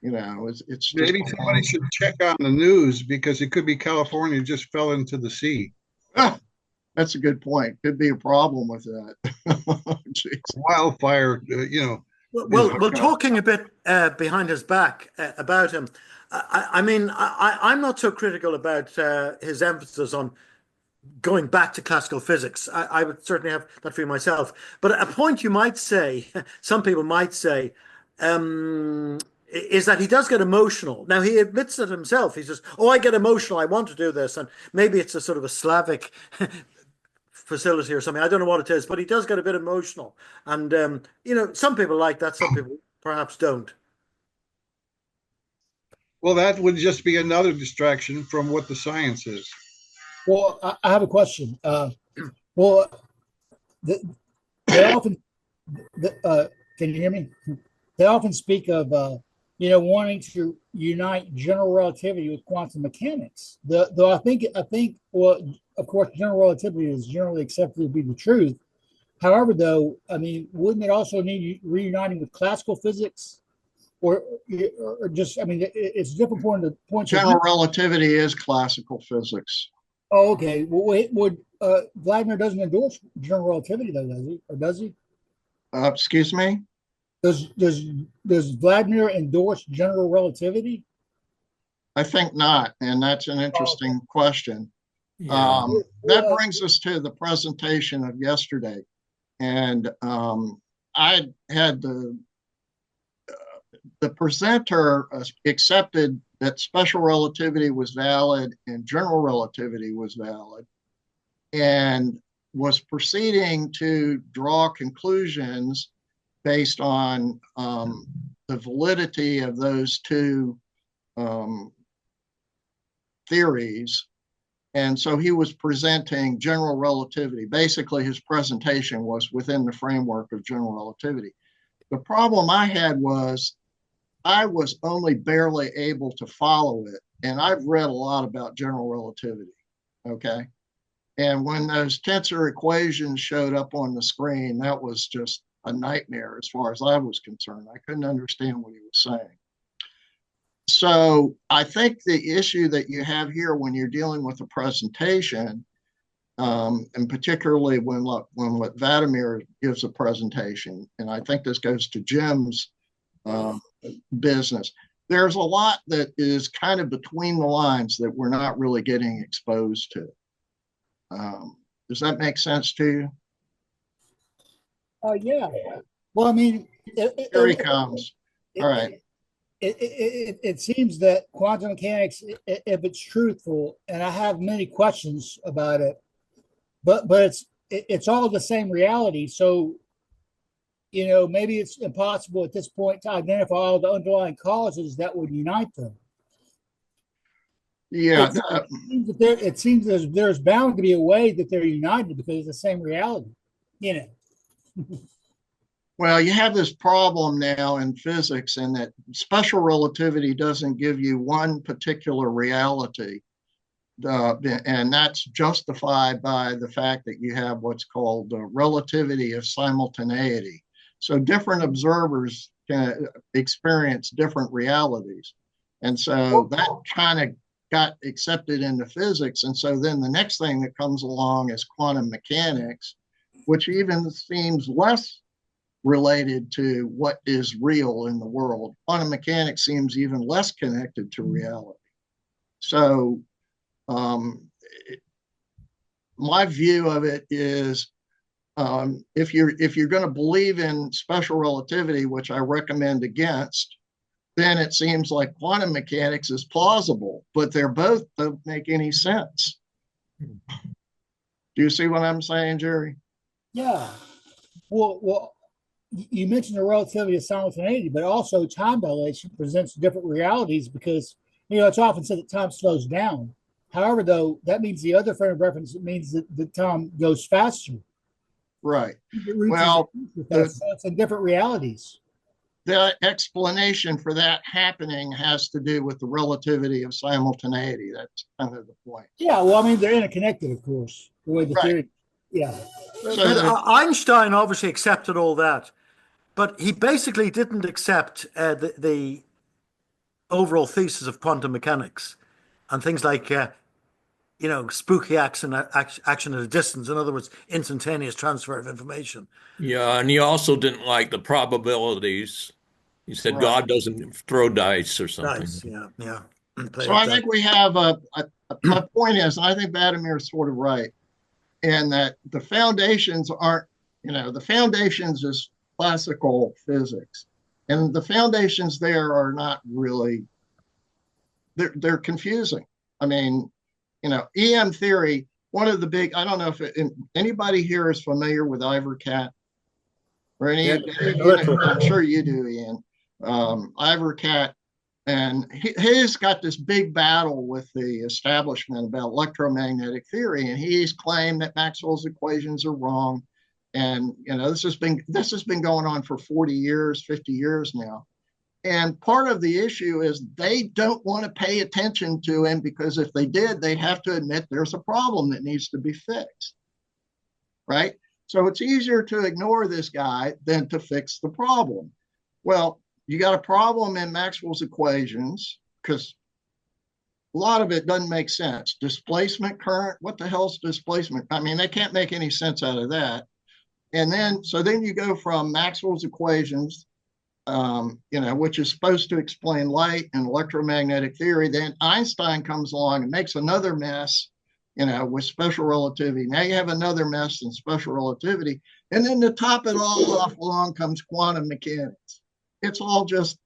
It's just maybe somebody should check on the news, because it could be California just fell into the sea. That's a good point. Could be a problem with that. Wildfire, Well, talking a bit behind his back about him, I'm not so critical about his emphasis on going back to classical physics. I would certainly have that for myself. But a point you might say, some people might say, is that he does get emotional. Now, he admits it himself. He says, "Oh, I get emotional. I want to do this." And maybe it's a sort of a Slavic facility or something. I don't know what it is, but he does get a bit emotional. And, some people like that. Some people perhaps don't. Well, that would just be another distraction from what the science is. Well, I have a question. Well, they often, can you hear me? They often speak of, wanting to unite general relativity with quantum mechanics. Though I think, well, of course, general relativity is generally accepted to be the truth. However, though, I mean, wouldn't it also need reuniting with classical physics? Or just, I mean, it's different points. General relativity is classical physics. Oh, okay. Well, Vladimir doesn't endorse general relativity, though, does he? Or does he? Excuse me? Does Vladimir endorse general relativity? I think not, and that's an interesting question. Yeah. That brings us to the presentation of yesterday, and I had the presenter accepted that special relativity was valid and general relativity was valid, and was proceeding to draw conclusions based on the validity of those two theories. And so he was presenting general relativity. Basically, his presentation was within the framework of general relativity. The problem I had was I was only barely able to follow it. And I've read a lot about general relativity, okay? And when those tensor equations showed up on the screen, that was just a nightmare as far as I was concerned. I couldn't understand what he was saying. So I think the issue that you have here when you're dealing with a presentation, and particularly when Vladimir gives a presentation, and I think this goes to Jim's business, there's a lot that is kind of between the lines that we're not really getting exposed to. Does that make sense to you? Oh, yeah. Well, I mean, Here he comes. All right. It seems that quantum mechanics, if it's truthful, and I have many questions about it, but it's all the same reality. So, maybe it's impossible at this point to identify all the underlying causes that would unite them. Yeah. It seems there's bound to be a way that they're united because it's the same reality. Well, you have this problem now in physics in that special relativity doesn't give you one particular reality. And that's justified by the fact that you have what's called the relativity of simultaneity. So different observers can experience different realities. And so that kind of got accepted into physics. And so then the next thing that comes along is quantum mechanics, which even seems less related to what is real in the world. Quantum mechanics seems even less connected to reality. So my view of it is if you're going to believe in special relativity, which I recommend against, then it seems like quantum mechanics is plausible, but they're both don't make any sense. Do you see what I'm saying, Jerry? Yeah. Well, you mentioned the relativity of simultaneity, but also time dilation presents different realities because it's often said that time slows down. However, though, that means the other frame of reference, it means that the time goes faster. Right. Well, so it's in different realities. The explanation for that happening has to do with the relativity of simultaneity. That's kind of the point. Yeah, well, I mean, they're interconnected, of course, the way the theory. Yeah. So Einstein obviously accepted all that, but he basically didn't accept the overall thesis of quantum mechanics and things like, spooky action at a distance. In other words, instantaneous transfer of information. Yeah, and he also didn't like the probabilities. He said God doesn't throw dice or something. Dice, yeah. So I think we have my point is, I think Vladimir's sort of right, and that the foundations aren't, the foundations is classical physics, and the foundations there are not really, they're confusing. I mean, EM theory, one of the big, I don't know if anybody here is familiar with Ivor Cat or any, I'm sure you do, Ian. Ivor Cat, and he's got this big battle with the establishment about electromagnetic theory, and he's claimed that Maxwell's equations are wrong. And this has been going on for 40 years, 50 years now. And part of the issue is they don't want to pay attention to him because if they did, they'd have to admit there's a problem that needs to be fixed, right? So it's easier to ignore this guy than to fix the problem. Well, you got a problem in Maxwell's equations because a lot of it doesn't make sense. Displacement current, what the hell's displacement? I mean, they can't make any sense out of that. And then you go from Maxwell's equations, which is supposed to explain light and electromagnetic theory. Then Einstein comes along and makes another mess, with special relativity. Now you have another mess in special relativity. And then to top it all off, along comes quantum mechanics. It's all just,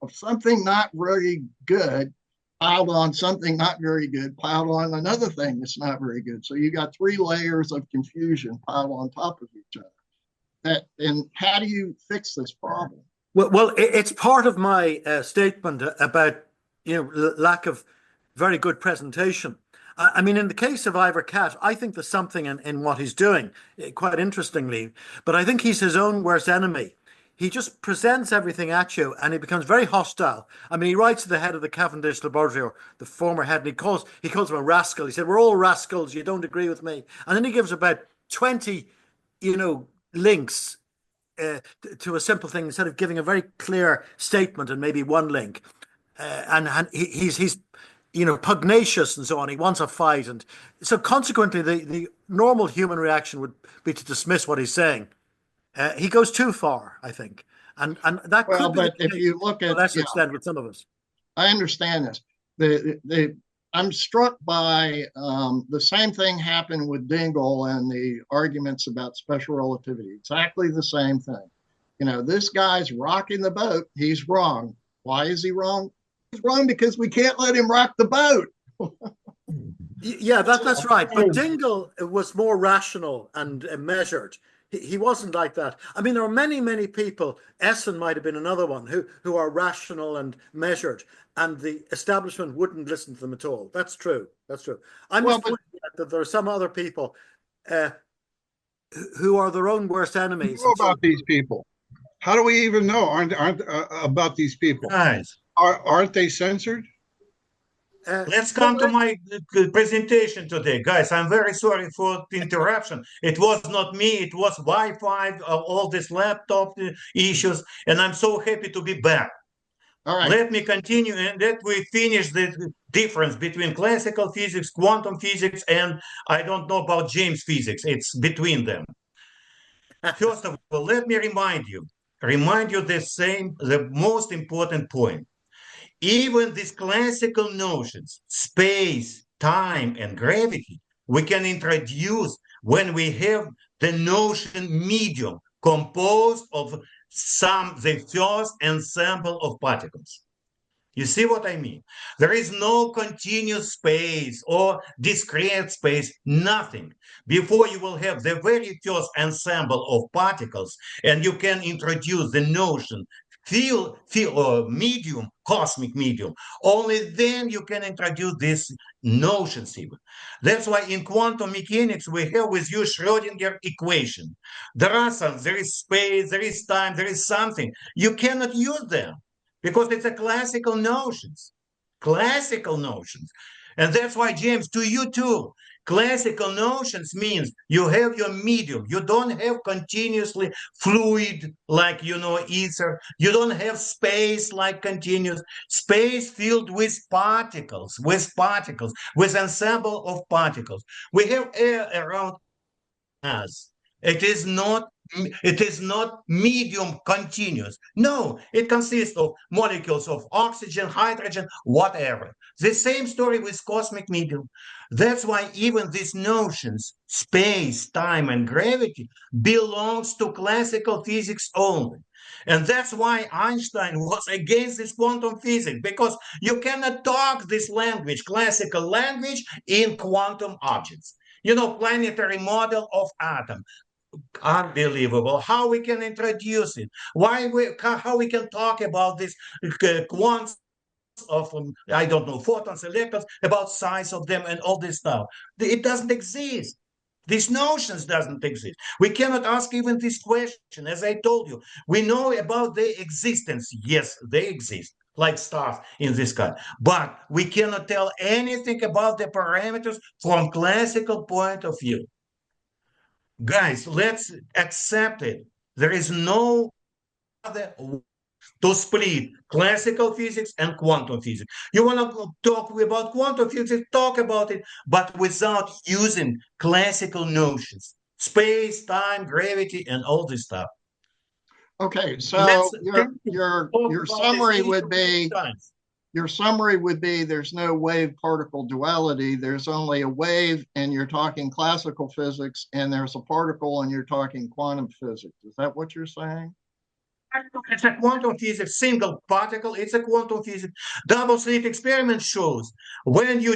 something not very good piled on something not very good, piled on another thing that's not very good. So you got 3 layers of confusion piled on top of each other. And how do you fix this problem? Well, it's part of my statement about lack of very good presentation. I mean, in the case of Ivor Cat, I think there's something in what he's doing, quite interestingly. But I think he's his own worst enemy. He just presents everything at you, and he becomes very hostile. I mean, he writes to the head of the Cavendish Laboratory, or the former head, and he calls him a rascal. He said, "We're all rascals. You don't agree with me." And then he gives about 20, links to a simple thing instead of giving a very clear statement and maybe one link. And he's pugnacious and so on. He wants a fight. And so consequently, the normal human reaction would be to dismiss what he's saying. He goes too far, I think. And that Well, could be but the if case you look to a at, lesser yeah, extent with some of us. I understand this. I'm struck by the same thing happened with Dingle and the arguments about special relativity. Exactly the same thing. You know, this guy's rocking the boat. He's wrong. Why is he wrong? He's wrong because we can't let him rock the boat. Yeah, that's right. But Dingle was more rational and measured. He wasn't like that. I mean, there are many people, Essen might have been another one, who are rational and measured, and the establishment wouldn't listen to them at all. That's true. That's true. I'm Well, just pointing out that there are some other people uh, who are their own worst enemies. Know about these people? How do we even know aren't about these people? Guys, Aren't they censored? let's come to my presentation today. Guys, I'm very sorry for the interruption. It was not me, it was Wi-Fi, all these laptop issues, and I'm so happy to be back. All right. Let me continue and let we finish the difference between classical physics, quantum physics, and I don't know about James physics. It's between them. First of all, let me remind you the most important point. Even these classical notions, space, time, and gravity, we can introduce when we have the notion medium composed of the first ensemble of particles. You see what I mean? There is no continuous space or discrete space, nothing. Before you will have the very first ensemble of particles, and you can introduce the notion field or medium, cosmic medium. Only then you can introduce this notions even. That's why in quantum mechanics we have with you Schrödinger equation. There is space, there is time, there is something. You cannot use them because it's a classical notions. And that's why, James, to you too, classical notions means you have your medium. You don't have continuously fluid like, ether. You don't have space like continuous. Space filled with particles, with ensemble of particles. We have air around us. It is not medium continuous. No, it consists of molecules of oxygen, hydrogen, whatever. The same story with cosmic medium. That's why even these notions, space, time, and gravity, belongs to classical physics only. And that's why Einstein was against this quantum physics, because you cannot talk this language, classical language, in quantum objects. Planetary model of atom. Unbelievable. How we can introduce it? How we can talk about this quants of, I don't know, photons, electrons, about size of them and all this stuff. It doesn't exist. These notions doesn't exist. We cannot ask even this question. As I told you, we know about their existence. Yes, they exist, like stars in the sky. But we cannot tell anything about the parameters from classical point of view. Guys, let's accept it. There is no other way to split classical physics and quantum physics. You want to talk about quantum physics, talk about it, but without using classical notions, space, time, gravity, and all this stuff. Okay, so your summary would be there's no wave particle duality. There's only a wave and you're talking classical physics, and there's a particle and you're talking quantum physics. Is that what you're saying? It's a quantum physics, single particle, it's a quantum physics. Double slit experiment shows when you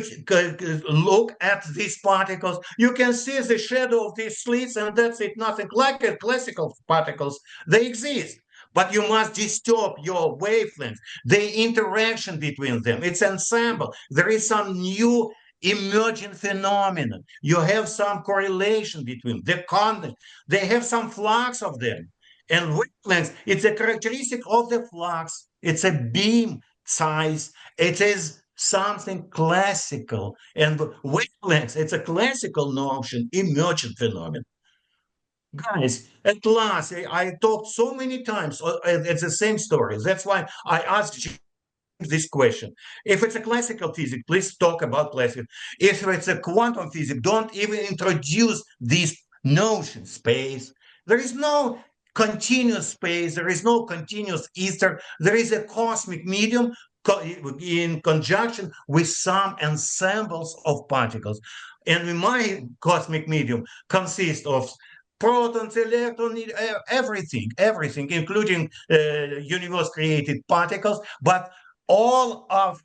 look at these particles, you can see the shadow of these slits, and that's it, nothing like a classical particles. They exist. But you must disturb your wavelengths, the interaction between them. It's ensemble. There is some new emerging phenomenon. You have some correlation between the content. They have some flux of them. And wavelengths, it's a characteristic of the flux. It's a beam size. It is something classical. And wavelengths, it's a classical notion, emergent phenomenon. Guys, at last, I talked so many times. It's the same story. That's why I asked this question. If it's a classical physics, please talk about classical. If it's a quantum physics, don't even introduce these notions, space. There is no continuous space. There is no continuous ether. There is a cosmic medium in conjunction with some ensembles of particles. And my cosmic medium consists of protons, electrons, everything, including universe created particles, but all of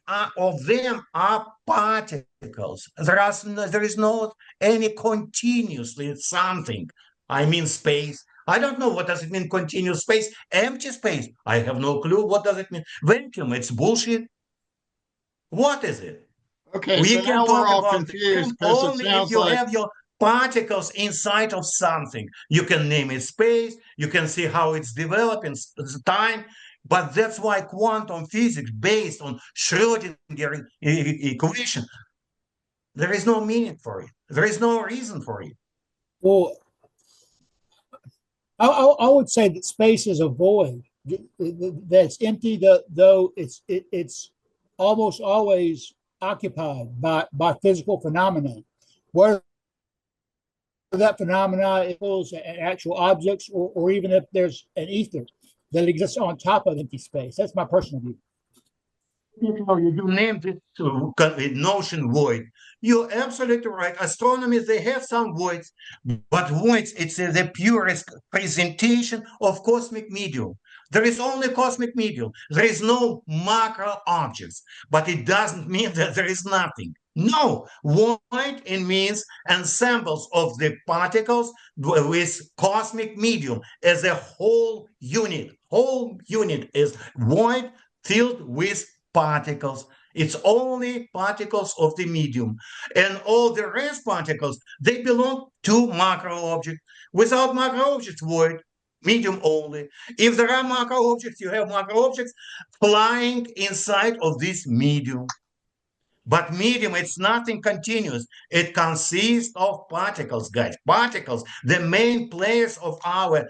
them are particles. There is not any continuously something. I mean space. I don't know what does it mean continuous space, empty space. I have no clue. What does it mean? Vacuum, it's bullshit. What is it? Okay, We so can now we're talk all about confused them because it only if sounds you like, have your particles inside of something. You can name it space, you can see how it's developing time, but that's why quantum physics based on Schrödinger equation, there is no meaning for it. There is no reason for it. Well, I would say that space is a void that's empty, though it's almost always occupied by physical phenomena. Whether that phenomena equals actual objects, or even if there's an ether that exists on top of empty space. That's my personal view. You named it notion void. You're absolutely right. Astronomers, they have some voids, but voids, it's the purest presentation of cosmic medium. There is only cosmic medium. There is no macro objects, but it doesn't mean that there is nothing. No, void, it means ensembles of the particles with cosmic medium as a whole unit. Whole unit is void filled with particles. It's only particles of the medium. And all the rest particles, they belong to macro objects. Without macro objects, void, medium only. If there are macro objects, you have macro objects flying inside of this medium. But medium, it's nothing continuous. It consists of particles, guys. Particles, the main players of our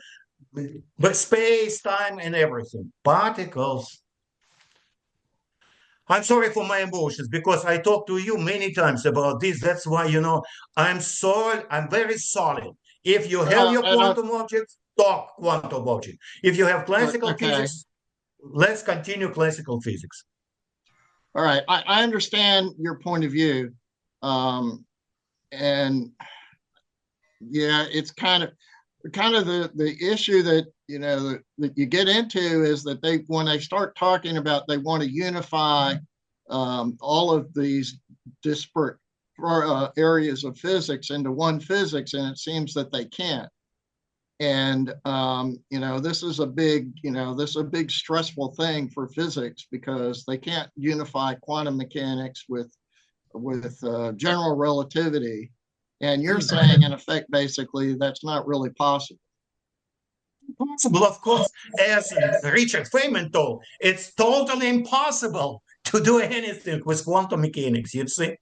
space, time, and everything. Particles. I'm sorry for my emotions because I talked to you many times about this. That's why, I'm very solid. If you have your quantum objects, talk quantum objects. If you have classical physics, let's continue classical physics. All right, I understand your point of view. And yeah, it's kind of the issue that that you get into is that when they start talking about they want to unify all of these disparate areas of physics into one physics, and it seems that they can't. And this is a big stressful thing for physics because they can't unify quantum mechanics with general relativity. And you're saying, in effect, basically, that's not really possible. Possible, of course, as Richard Feynman told, it's totally impossible to do anything with quantum mechanics. You see,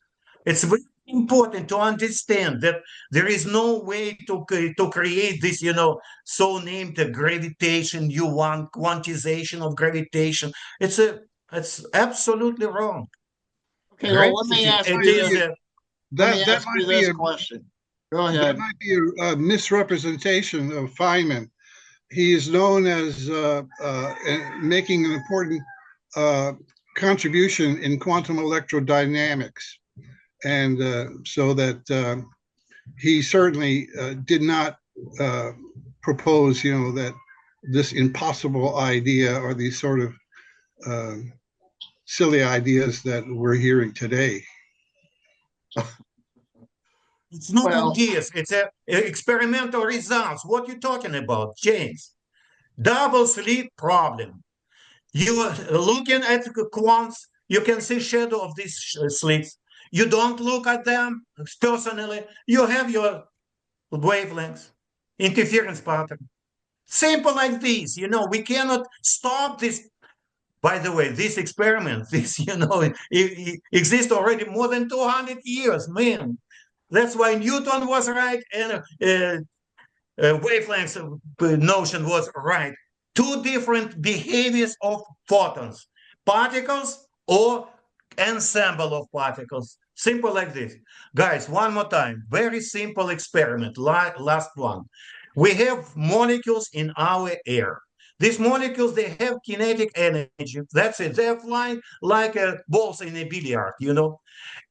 it's very important to understand that there is no way to create this, so-named gravitation, WUM, quantization of gravitation. It's absolutely wrong. Okay, well, let me ask you this question. Go ahead. That might be a misrepresentation of Feynman. He is known as making an important contribution in quantum electrodynamics. And so that he certainly did not propose, that this impossible idea or these sort of silly ideas that we're hearing today. It's not ideas, it's experimental results. What are you talking about, James? Double slit problem. You are looking at the quants, you can see shadow of these slits. You don't look at them personally. You have your wavelengths, interference pattern. Simple like this, we cannot stop this. By the way, this experiment, it exists already more than 200 years, man. That's why Newton was right and wavelengths notion was right. Two different behaviors of photons, particles or ensemble of particles. Simple like this. Guys, one more time. Very simple experiment. Last one. We have molecules in our air. These molecules, they have kinetic energy. That's it. They're flying like balls in a billiard, you know.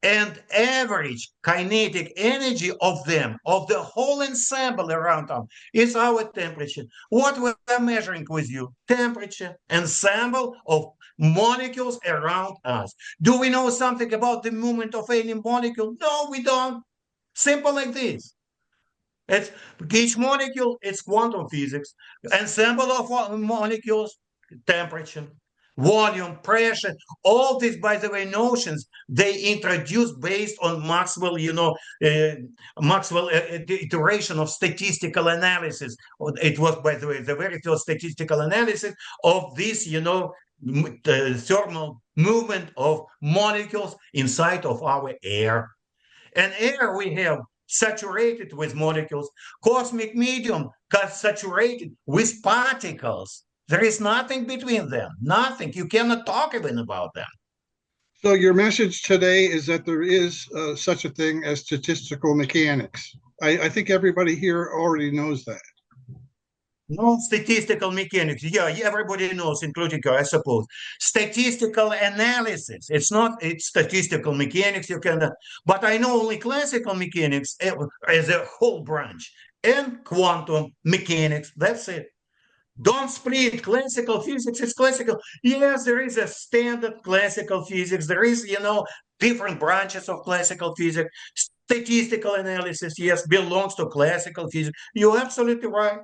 And average kinetic energy of them, of the whole ensemble around them, is our temperature. What we're measuring with you? Temperature, ensemble of molecules around us. Do we know something about the movement of any molecule? No, we don't. Simple like this. It's each molecule, it's quantum physics. Ensemble of molecules, temperature, volume, pressure, all these, by the way, notions they introduced based on Maxwell, Maxwell iteration of statistical analysis. It was, by the way, the very first statistical analysis of this, the thermal movement of molecules inside of our air. And air we have saturated with molecules. Cosmic medium got saturated with particles. There is nothing between them, nothing. You cannot talk even about them. So your message today is that there is such a thing as statistical mechanics. I think everybody here already knows that. No statistical mechanics. Yeah, everybody knows, including you, I suppose. Statistical analysis. It's statistical mechanics. You can, but I know only classical mechanics as a whole branch and quantum mechanics. That's it. Don't split classical physics. It's classical. Yes, there is a standard classical physics. There is, different branches of classical physics. Statistical analysis, yes, belongs to classical physics. You're absolutely right.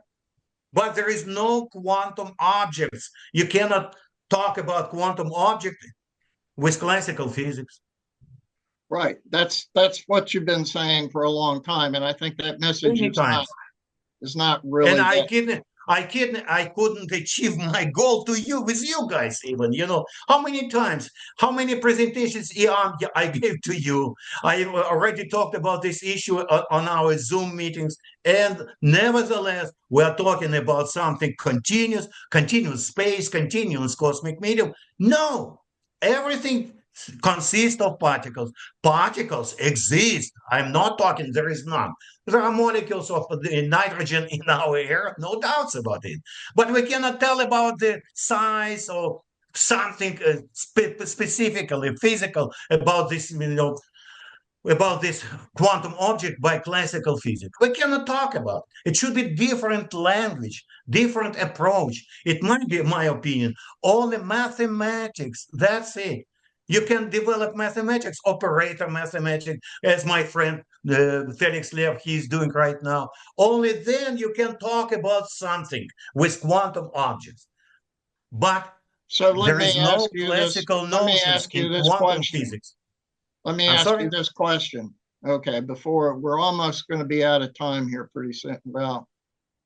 But there is no quantum objects. You cannot talk about quantum object with classical physics. Right. That's what you've been saying for a long time, and I think that message is not really. And I couldn't achieve my goal with you guys even. How many times, how many presentations I gave to you? I already talked about this issue on our Zoom meetings, and nevertheless, we are talking about something continuous space, continuous cosmic medium. No, everything consists of particles. Particles exist. I'm not talking, there is none. There are molecules of the nitrogen in our air, no doubts about it. But we cannot tell about the size or something specifically physical about this, about this quantum object by classical physics. We cannot talk about it. It should be different language, different approach. It might be, in my opinion, only mathematics. That's it. You can develop mathematics, operator mathematics, as my friend Felix Lev, he's doing right now. Only then you can talk about something with quantum objects. But there is no classical notions in quantum physics. Let me ask you this question. Okay, before we're almost going to be out of time here pretty soon. Well,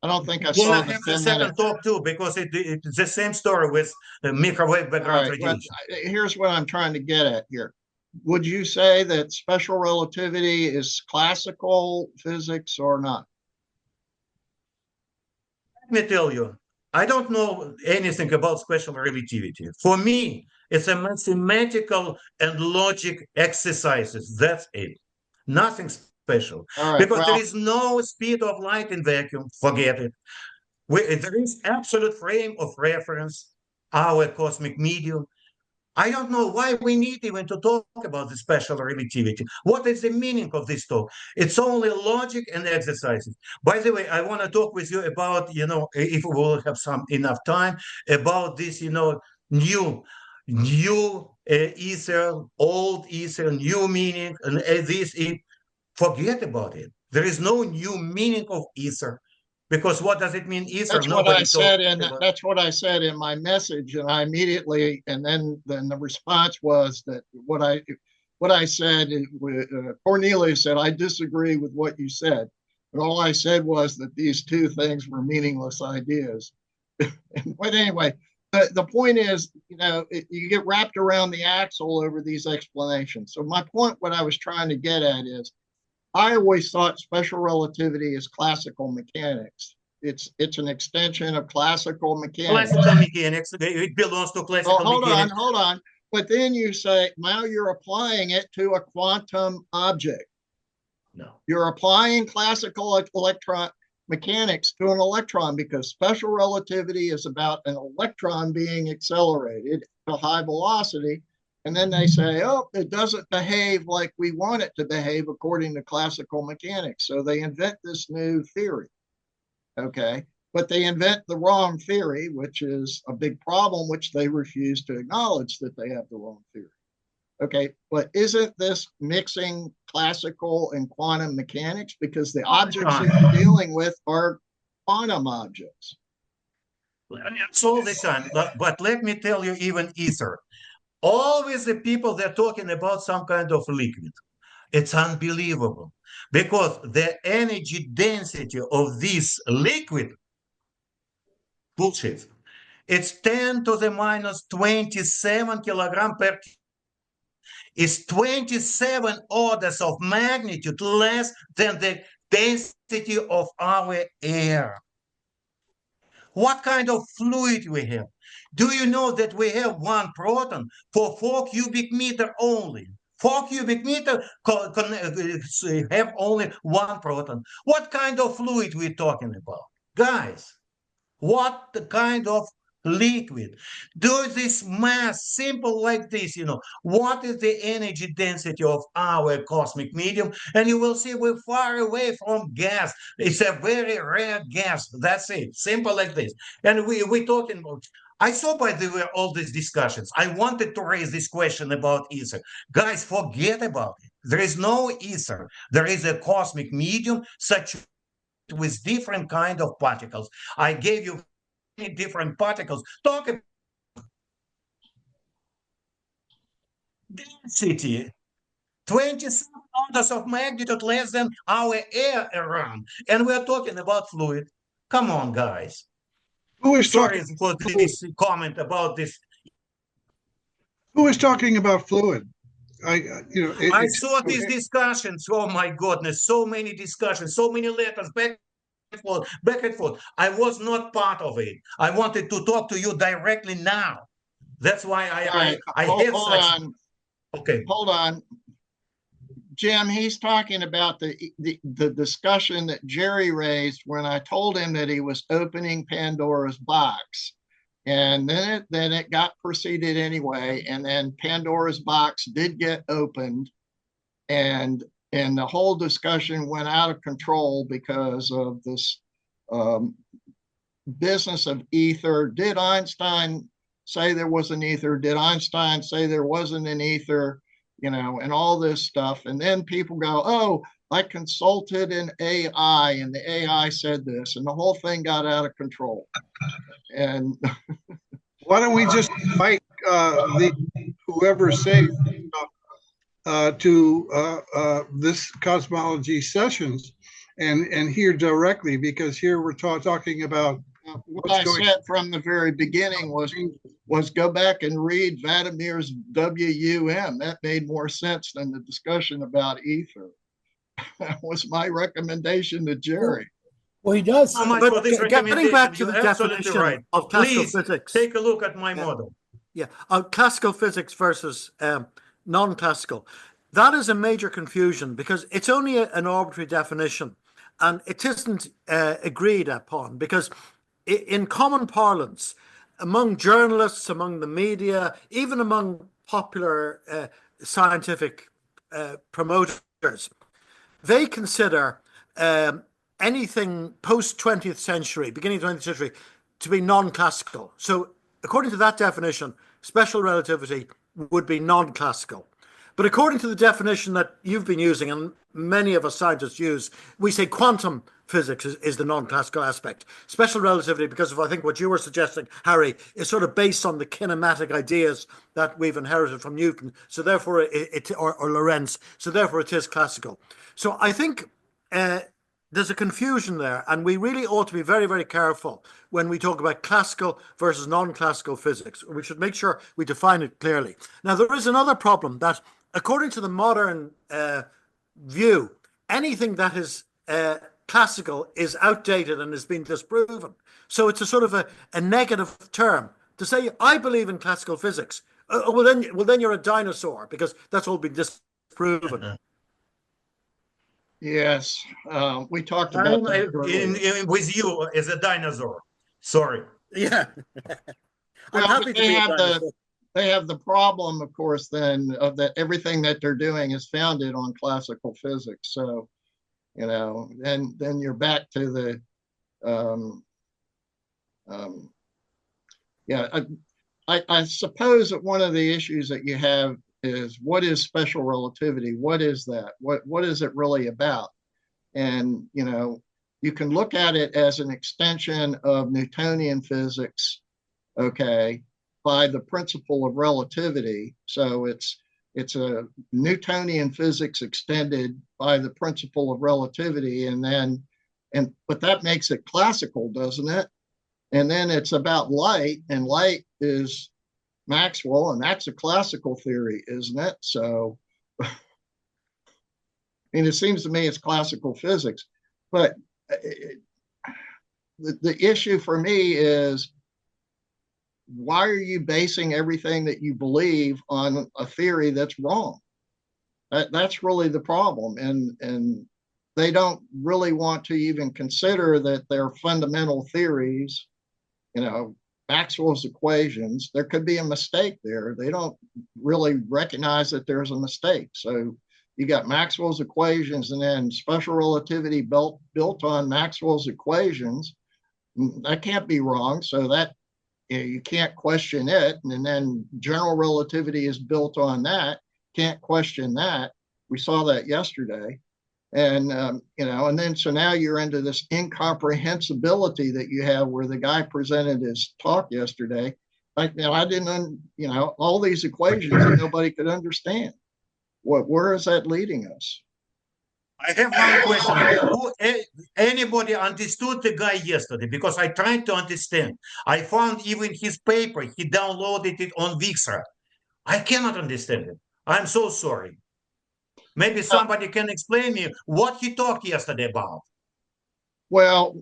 I don't think I saw I have the second talk too, because it's the same story with the microwave background radiation. Here's what I'm trying to get at here. Would you say that special relativity is classical physics or not? Let me tell you, I don't know anything about special relativity. For me, it's a mathematical and logic exercises. That's it. Nothing special. Because there is no speed of light in vacuum. Forget it. There is absolute frame of reference, our cosmic medium. I don't know why we need even to talk about the special relativity. What is the meaning of this talk? It's only logic and exercises. By the way, I want to talk with you about, if we will have enough time, about this, new ether, old ether, new meaning, and forget about it. There is no new meaning of ether. Because what does it mean, ether? That's what I said, and that's what I said in my message, and I immediately, and then the response was that what I said. Cornelius said, "I disagree with what you said," but all I said was that these two things were meaningless ideas. But anyway, the point is, you get wrapped around the axle over these explanations. So my point, what I was trying to get at is, I always thought special relativity is classical mechanics. It's an extension of classical mechanics. Classical mechanics, it belongs to classical mechanics. Hold on. But then you say, now you're applying it to a quantum object. No. You're applying classical mechanics to an electron, because special relativity is about an electron being accelerated to high velocity. And then they say, oh, it doesn't behave like we want it to behave according to classical mechanics. So they invent this new theory. Okay. But they invent the wrong theory, which is a big problem, which they refuse to acknowledge that they have the wrong theory. Okay, but isn't this mixing classical and quantum mechanics? Because the objects that you're dealing with are quantum objects. It's all the time. But let me tell you, even ether. Always the people, they're talking about some kind of liquid. It's unbelievable, because the energy density of this liquid, bullshit, it's 10 to the minus 27 kilogram per, is 27 orders of magnitude less than the density of our air. What kind of fluid we have? Do you know that we have one proton for 4 cubic meter only? 4 cubic meter have only one proton. What kind of fluid we're talking about? Guys, what kind of liquid? Do this math simple like this, what is the energy density of our cosmic medium? And you will see we're far away from gas. It's a very rare gas. That's it. Simple like this. And we're talking about, I saw, by the way, all these discussions. I wanted to raise this question about ether. Guys, forget about it. There is no ether. There is a cosmic medium such with different kind of particles. I gave you different particles. Talk about density, 27 orders of magnitude less than our air around. And we're talking about fluid. Come on, guys. Who is Sorry talking? for this comment about this. Who is talking about fluid? I saw these discussions. Oh my goodness, so many discussions, so many letters back and forth, back and forth. I was not part of it. I wanted to talk to you directly now. That's why Hold on. Okay. Hold on. Jim, he's talking about the discussion that Jerry raised when I told him that he was opening Pandora's box. And then it got proceeded anyway. And then Pandora's box did get opened. And the whole discussion went out of control because of this business of ether. Did Einstein say there was an ether? Did Einstein say there wasn't an ether? And all this stuff. And then people go, oh, I consulted an AI and the AI said this, and the whole thing got out of control. And why don't we just invite whoever's safe to this cosmology sessions and hear directly, because here we're talking about what I said from the very beginning was go back and read Vladimir's WUM. That made more sense than the discussion about ether. That was my recommendation to Jerry. Well, he does. So much for this Getting back to You're the definition right. of classical Please physics. take a look at my model. Yeah, classical physics versus non-classical. That is a major confusion because it's only an arbitrary definition, and it isn't agreed upon, because in common parlance, among journalists, among the media, even among popular scientific promoters, they consider anything post 20th century, beginning 20th century, to be non-classical. So according to that definition, special relativity would be non-classical. But according to the definition that you've been using, and many of us scientists use, we say quantum physics is the non-classical aspect. Special relativity, because of I think what you were suggesting, Harry, is sort of based on the kinematic ideas that we've inherited from Newton. So therefore, or Lorentz. So therefore, it is classical. So I think there's a confusion there, and we really ought to be very, very careful when we talk about classical versus non-classical physics. We should make sure we define it clearly. Now, there is another problem that, according to the modern view, anything that is classical is outdated and has been disproven. So it's a sort of a negative term to say, I believe in classical physics. Well, then you're a dinosaur, because that's all been disproven. Yes, we talked about that earlier. With you as a dinosaur. Sorry. Yeah. I'm Well, happy to be a dinosaur. they have the problem, of course, then of that everything that they're doing is founded on classical physics. So, you know, then you're back to the um, um, yeah. I suppose that one of the issues that you have is what is special relativity? What is that? What is it really about? And you know, you can look at it as an extension of Newtonian physics, okay, by the principle of relativity. So it's a Newtonian physics extended by the principle of relativity, but that makes it classical, doesn't it? And then it's about light, and light is Maxwell, and that's a classical theory, isn't it? So, I mean, it seems to me it's classical physics, but the issue for me is why are you basing everything that you believe on a theory that's wrong? That's really the problem, and they don't really want to even consider that their fundamental theories, you know, Maxwell's equations, there could be a mistake there. They don't really recognize that there's a mistake. So you got Maxwell's equations and then special relativity built on Maxwell's equations. That can't be wrong. So that, you know, you can't question it. And then general relativity is built on that. Can't question that. We saw that yesterday. And, you know, and then so now you're into this incomprehensibility that you have where the guy presented his talk yesterday. Like, you know, I didn't, you know, all these equations that nobody could understand. Where is that leading us? I have one question. Anybody understood the guy yesterday? Because I tried to understand. I found even his paper. He downloaded it on Vixra. I cannot understand it. I'm so sorry. Maybe somebody can explain me what he talked yesterday about. Well,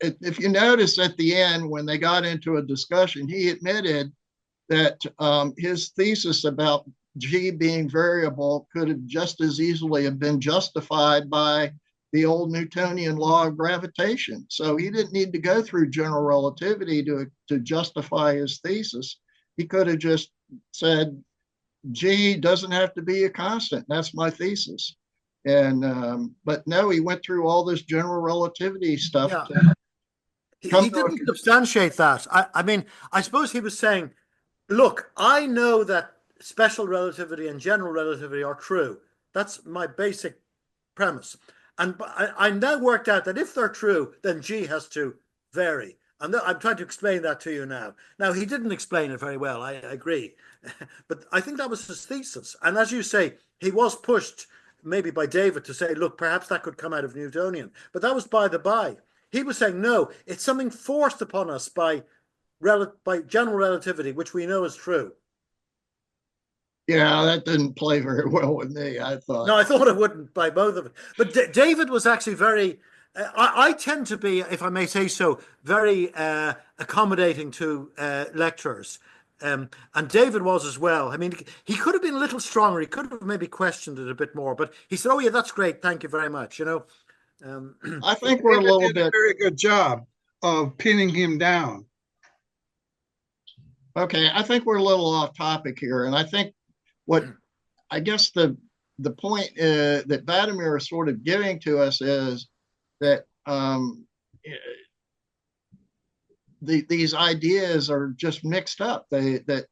if you notice at the end when they got into a discussion, he admitted that his thesis about G being variable could have just as easily have been justified by the old Newtonian law of gravitation. So he didn't need to go through general relativity to justify his thesis. He could have just said, G doesn't have to be a constant. That's my thesis. And but no, he went through all this general relativity stuff. Yeah. He didn't substantiate that. I mean, I suppose he was saying, look, I know that special relativity and general relativity are true. That's my basic premise. And I now worked out that if they're true, then G has to vary. And I'm trying to explain that to you now. Now, he didn't explain it very well, I agree. But I think that was his thesis. And as you say, he was pushed maybe by David to say, look, perhaps that could come out of Newtonian. But that was by the by. He was saying, no, it's something forced upon us by general relativity, which we know is true. Yeah, that didn't play very well with me, I thought. No, I thought it wouldn't by both of it. But David was actually very... I tend to be, if I may say so, very accommodating to lecturers. And David was as well. I mean, he could have been a little stronger. He could have maybe questioned it a bit more. But he said, oh, yeah, that's great. Thank you very much. You know, I think we're a little bit... a very good job of pinning him down. Okay, I think we're a little off topic here. And I think I guess the point that Vladimir is sort of giving to us is that these ideas are just mixed up. That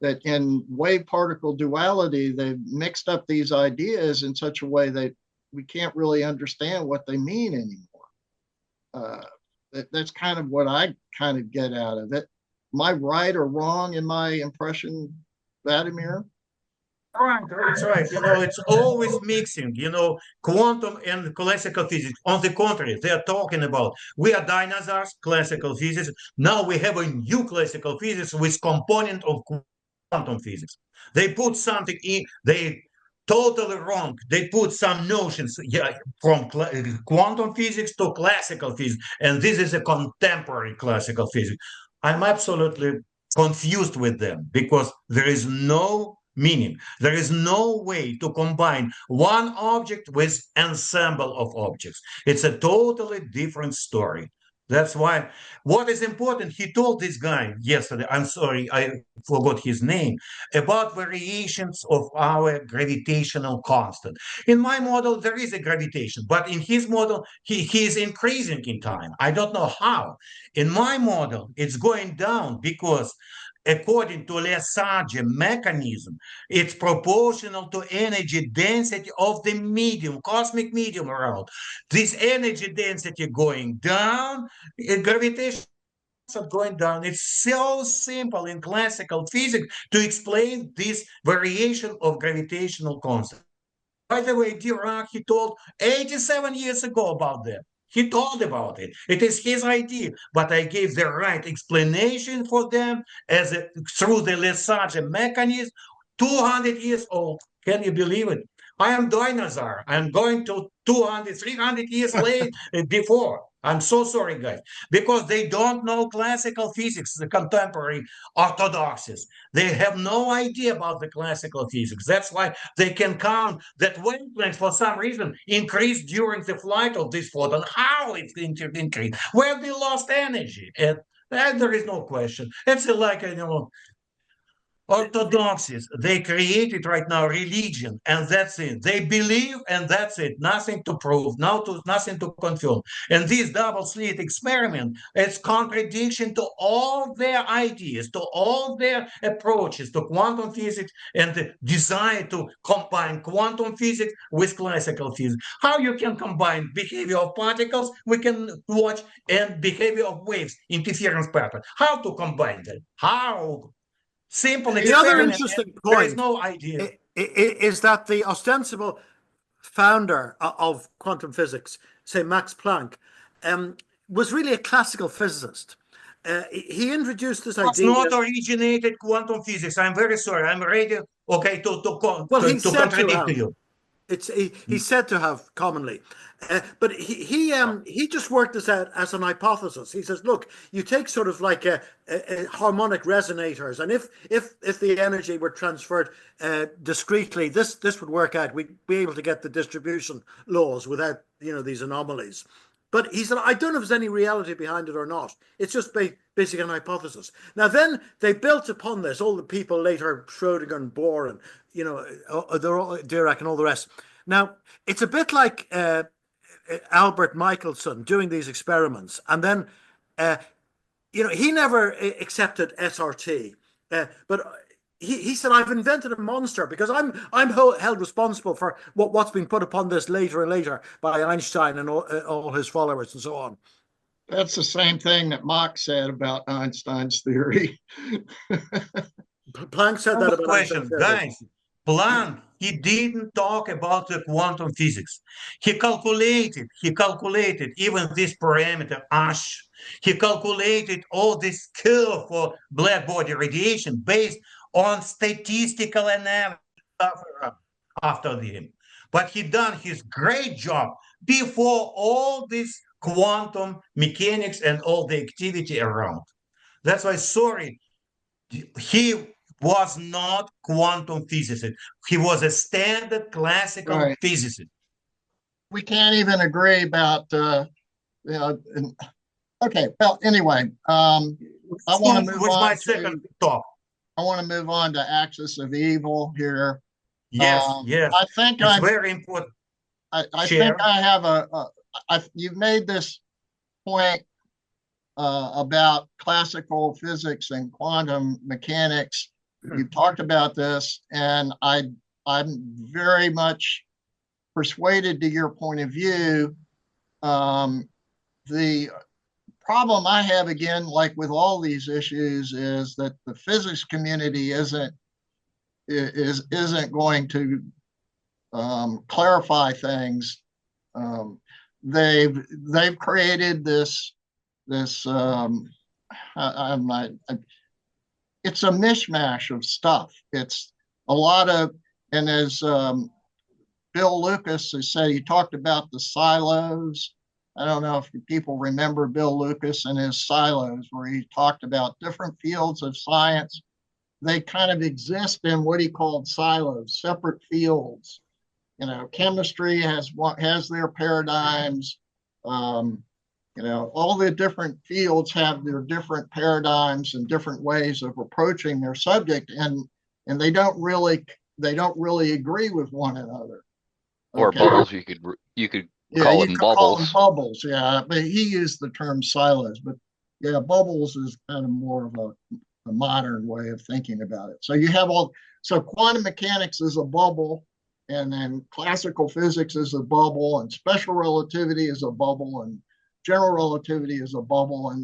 in wave particle duality, they've mixed up these ideas in such a way that we can't really understand what they mean anymore. That's kind of what I kind of get out of it. Am I right or wrong in my impression, Vladimir? That's right. You know, it's always mixing, you know, quantum and classical physics. On the contrary, they are talking about we are dinosaurs, classical physics. Now we have a new classical physics with component of quantum physics. They put something in, they totally wrong. They put some notions from quantum physics to classical physics. And this is a contemporary classical physics. I'm absolutely confused with them because there is no Meaning, there is no way to combine one object with ensemble of objects. It's a totally different story. That's why what is important, he told this guy yesterday, I'm sorry, I forgot his name, about variations of our gravitational constant. In my model, there is a gravitation, but in his model, he is increasing in time. I don't know how. In my model, it's going down because according to Lesage mechanism, it's proportional to energy density of the medium, cosmic medium around. This energy density going down, gravitation going down. It's so simple in classical physics to explain this variation of gravitational constant. By the way, Dirac, he told 87 years ago about that. He told about it. It is his idea, but I gave the right explanation for them through the Lesage mechanism, 200 years old. Can you believe it? I am dinosaur. I'm going to 200, 300 years late before. I'm so sorry, guys, because they don't know classical physics, the contemporary orthodoxies. They have no idea about the classical physics. That's why they can count that wavelength for some reason increased during the flight of this photon. How it increased? Where they lost energy? And there is no question. It's like, orthodoxies. They created right now religion, and that's it. They believe, and that's it. Nothing to prove, nothing to confirm. And this double slit experiment, it's contradiction to all their ideas, to all their approaches to quantum physics and the desire to combine quantum physics with classical physics. How you can combine behavior of particles, we can watch, and behavior of waves, interference pattern. How to combine that? How? Simple The experiment. other interesting There is point no idea. is that the ostensible founder of quantum physics, say Max Planck, was really a classical physicist. He introduced this It's idea. not originated quantum physics. I'm very sorry. I'm ready, okay, He to said contradict have. you. He's said to have commonly, but he just worked this out as an hypothesis. He says, look, you take sort of like a harmonic resonators, and if the energy were transferred discretely, this would work out. We'd be able to get the distribution laws without these anomalies. But he said, I don't know if there's any reality behind it or not. It's just basically an hypothesis. Now, then they built upon this, all the people later, Schrodinger and Bohr and, Dirac and all the rest. Now, it's a bit like Albert Michelson doing these experiments. And then, he never accepted SRT, but he said, I've invented a monster because I'm held responsible for what's been put upon this later and later by Einstein and all his followers and so on. That's the same thing that Mach said about Einstein's theory. Planck said that about Einstein's theory. Guys, Planck, he didn't talk about the quantum physics. He calculated even this parameter Ash. He calculated all this curve for black body radiation based on statistical analysis after him. But he done his great job before all this quantum mechanics and all the activity around. That's why, sorry, he was not quantum physicist. He was a standard classical physicist. We can't even agree about, okay, well, anyway, I want to move on my second talk. I want to move on to Axis of Evil here. Yes, I think it's very important. I think I have you've made this point about classical physics and quantum mechanics. You've talked about this, and I'm very much persuaded to your point of view. The problem I have, again, like with all these issues, is that the physics community isn't going to clarify things. They've created this it's a mishmash of stuff. It's a lot of, and as Bill Lucas has said, he talked about the silos. I don't know if people remember Bill Lucas and his silos, where he talked about different fields of science they kind of exist in what he called silos, separate fields. You know, chemistry has their paradigms. You know, all the different fields have their different paradigms and different ways of approaching their subject, and they don't really agree with one another. Or Okay. bubbles, you could call you them could call them bubbles. bubbles. Yeah, but he used the term silos. But yeah, bubbles is kind of more of a modern way of thinking about it. So you have so quantum mechanics is a bubble, and then classical physics is a bubble, and special relativity is a bubble, and general relativity is a bubble, and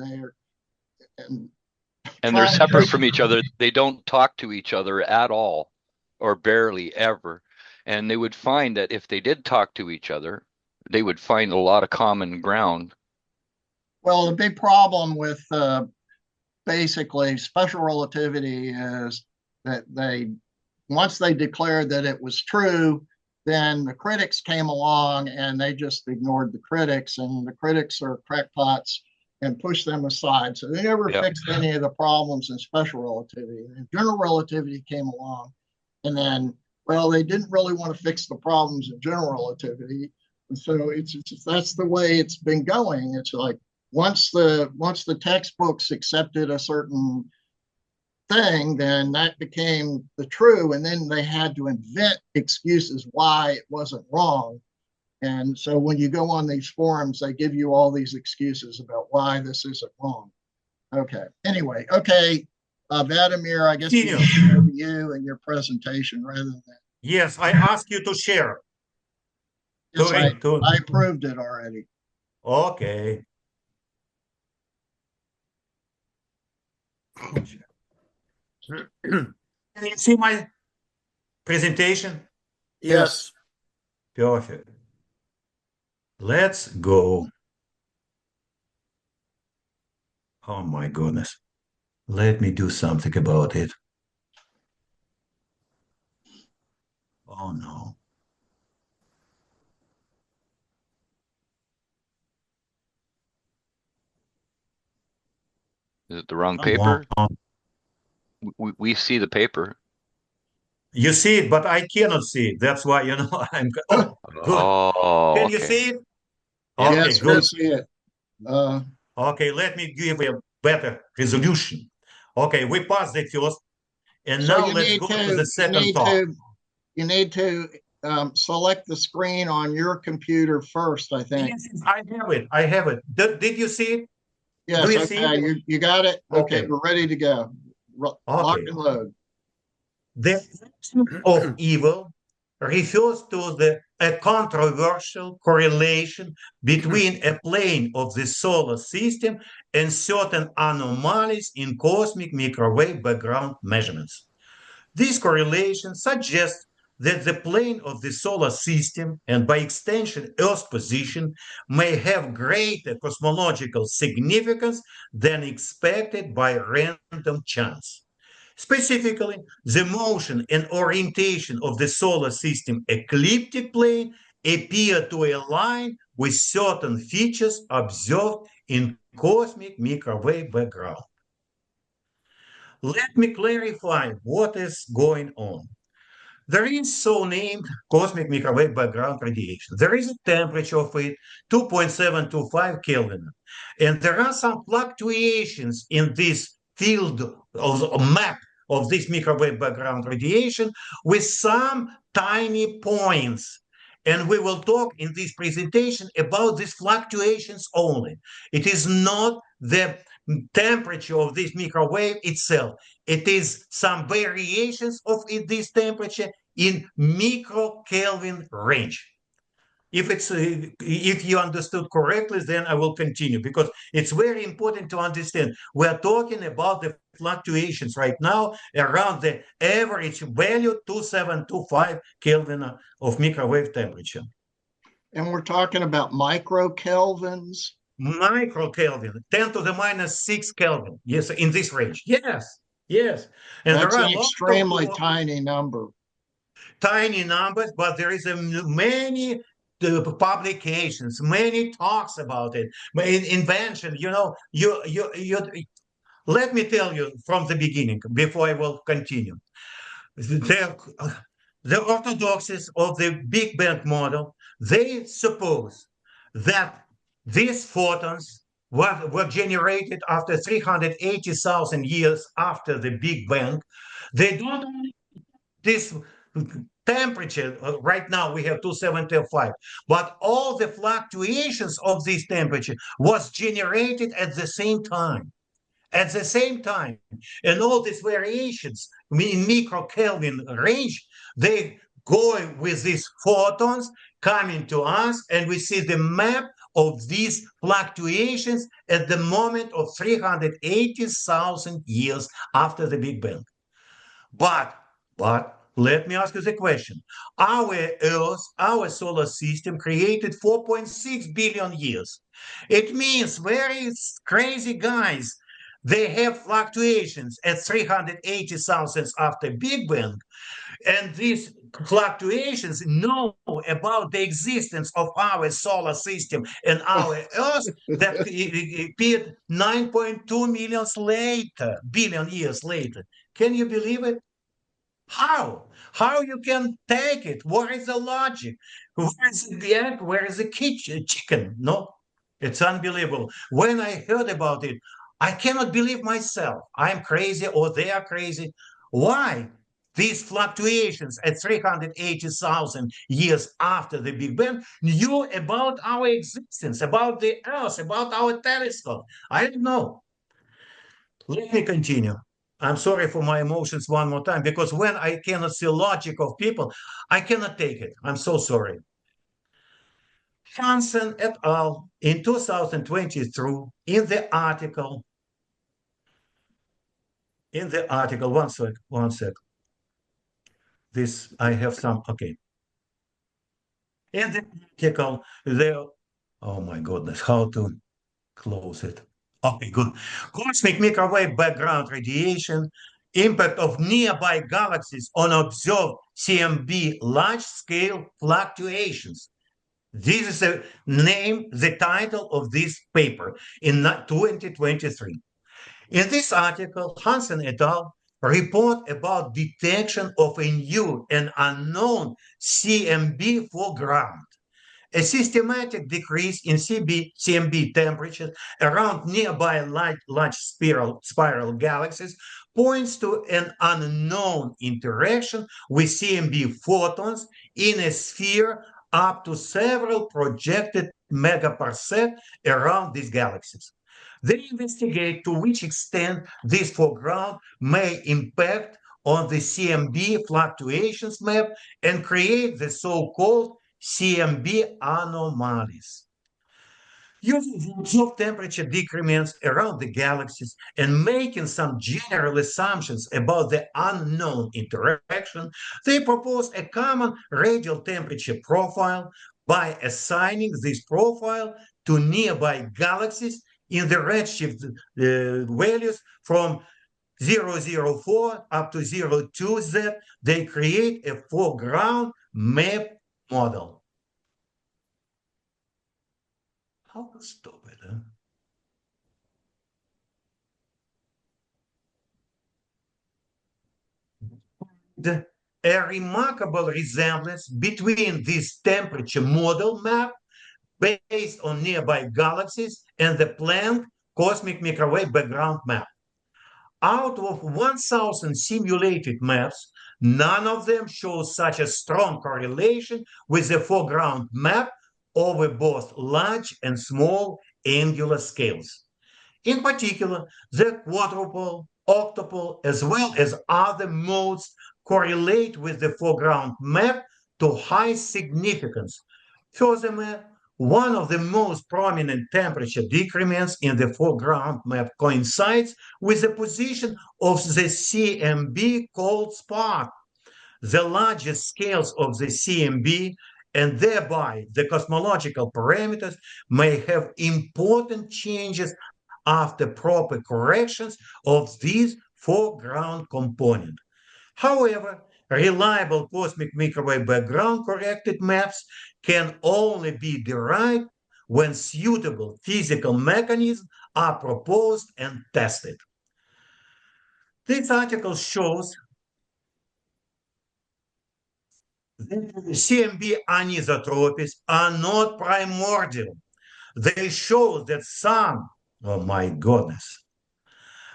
they're separate from each other. They don't talk to each other at all, or barely ever. And they would find that if they did talk to each other, they would find a lot of common ground. Well, the big problem with basically special relativity is that once they declared that it was true, then the critics came along and they just ignored the critics, and the critics are crackpots and pushed them aside. So they never fixed any of the problems in special relativity. And general relativity came along, and then, well, they didn't really want to fix the problems in general relativity. And so that's the way it's been going. It's like once the textbooks accepted a certain thing, then that became the true, and then they had to invent excuses why it wasn't wrong. And so when you go on these forums, they give you all these excuses about why this isn't wrong. Okay. Anyway, okay, Vladimir, I guess we should go to you and your presentation rather than that. Yes, I ask you to share. Yes, I approved it already. Okay. Can you see my presentation? Yes. Perfect. Let's go. Oh my goodness. Let me do something about it. Oh no. Is it the wrong paper? We see the paper. You see it, but I cannot see it. That's why, I'm good. Can you see it? Okay, yes, good. We see it. Okay, let me give a better resolution. Okay, we passed the first, and so now let's go to the second talk. You need to select the screen on your computer first, I think. Yes, I have it. I have it. Did you see it? Yes, do you okay. See it? You got it? Okay, we're ready to go. Lock and load. The Axis of Evil refers to a controversial correlation between a plane of the solar system and certain anomalies in cosmic microwave background measurements. This correlation suggests that the plane of the solar system, and by extension Earth's position, may have greater cosmological significance than expected by random chance. Specifically, the motion and orientation of the solar system ecliptic plane appear to align with certain features observed in cosmic microwave background. Let me clarify what is going on. There is so-named cosmic microwave background radiation. There is a temperature of it, 2.725 Kelvin. And there are some fluctuations in this field of map of this microwave background radiation with some tiny points. And we will talk in this presentation about these fluctuations only. It is not the temperature of this microwave itself. It is some variations of this temperature in micro-Kelvin range. If you understood correctly, then I will continue, because it's very important to understand. We're talking about the fluctuations right now around the average value 2725 Kelvin of microwave temperature. And we're talking about micro-kelvins? Micro-Kelvin, 10 to the minus 6 Kelvin. Yes, in this range. Yes. And that's an extremely tiny number. Tiny numbers, but there is many publications, many talks about it, invention. let me tell you from the beginning, before I will continue. The orthodoxies of the Big Bang model, they suppose that these photons were generated after 380,000 years after the Big Bang. They don't this temperature, right now we have 275, but all the fluctuations of this temperature was generated at the same time. At the same time, and all these variations in microkelvin range, they go with these photons coming to us, and we see the map of these fluctuations at the moment of 380,000 years after the Big Bang. But let me ask you the question. Our Earth, our solar system created 4.6 billion years. It means very crazy guys, they have fluctuations at 380,000 after Big Bang. And these fluctuations know about the existence of our solar system and our Earth that appeared 9.2 billion years later. Can you believe it? How? How you can take it? What is the logic? Where is the egg? Where is the chicken? No, it's unbelievable. When I heard about it, I cannot believe myself. I'm crazy or they are crazy. Why? These fluctuations at 380,000 years after the Big Bang knew about our existence, about the Earth, about our telescope. I don't know. Let me continue. I'm sorry for my emotions one more time, because when I cannot see logic of people, I cannot take it. I'm so sorry. Hansen et al. In 2023, in the article, one sec. This, I have some, okay. In the article, there, oh my goodness, how to close it? Okay, good. Cosmic microwave background radiation, impact of nearby galaxies on observed CMB large-scale fluctuations. This is the title of this paper in 2023. In this article, Hansen et al. Report about detection of a new and unknown CMB foreground. A systematic decrease in CMB temperatures around nearby large spiral galaxies points to an unknown interaction with CMB photons in a sphere up to several projected megaparsec around these galaxies. They investigate to which extent this foreground may impact on the CMB fluctuations map and create the so-called CMB anomalies. Using the observed temperature decrements around the galaxies and making some general assumptions about the unknown interaction, they propose a common radial temperature profile by assigning this profile to nearby galaxies in the redshift values from 004 up to 02Z. They create a foreground map model. How to stop it? A remarkable resemblance between this temperature model map based on nearby galaxies and the Planck cosmic microwave background map. Out of 1,000 simulated maps, none of them shows such a strong correlation with the foreground map over both large and small angular scales. In particular, the quadrupole, octupole, as well as other modes correlate with the foreground map to high significance. Furthermore, one of the most prominent temperature decrements in the foreground map coincides with the position of the CMB cold spot. The largest scales of the CMB and thereby the cosmological parameters may have important changes after proper corrections of these foreground component. However, reliable cosmic microwave background corrected maps can only be derived when suitable physical mechanisms are proposed and tested. This article shows that CMB anisotropies are not primordial. They show that some, oh my goodness,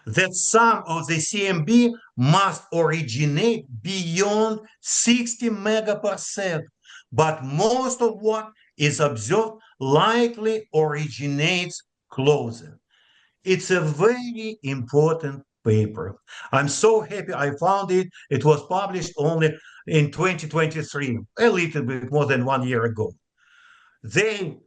that some of the CMB must originate beyond 60 megaparsec, but most of what is observed likely originates closer. It's a very important paper. I'm so happy I found it. It was published only in 2023, a little bit more than 1 year ago. They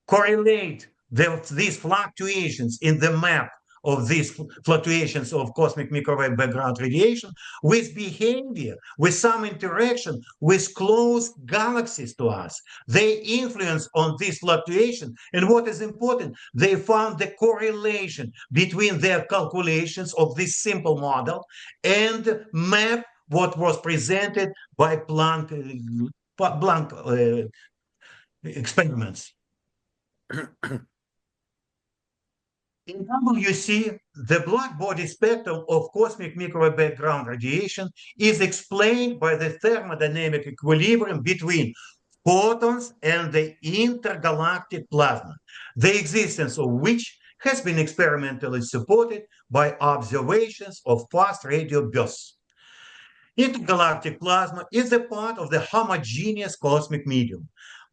correlate these fluctuations in the map of these fluctuations of cosmic microwave background radiation with behavior, with some interaction with close galaxies to us. They influence on this fluctuation. And what is important, they found the correlation between their calculations of this simple model and map what was presented by Planck experiments. In WC, the black body spectrum of cosmic microwave background radiation is explained by the thermodynamic equilibrium between photons and the intergalactic plasma, the existence of which has been experimentally supported by observations of fast radio bursts. Intergalactic plasma is a part of the homogeneous cosmic medium.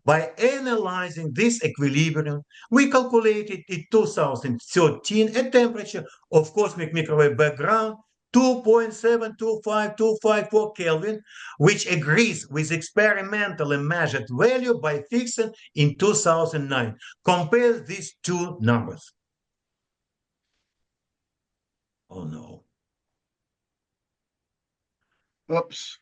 By analyzing this equilibrium, we calculated in 2013 a temperature of cosmic microwave background 2.725254 Kelvin, which agrees with experimentally measured value by Fixen in 2009. Compare these two numbers. Oh no. Oops.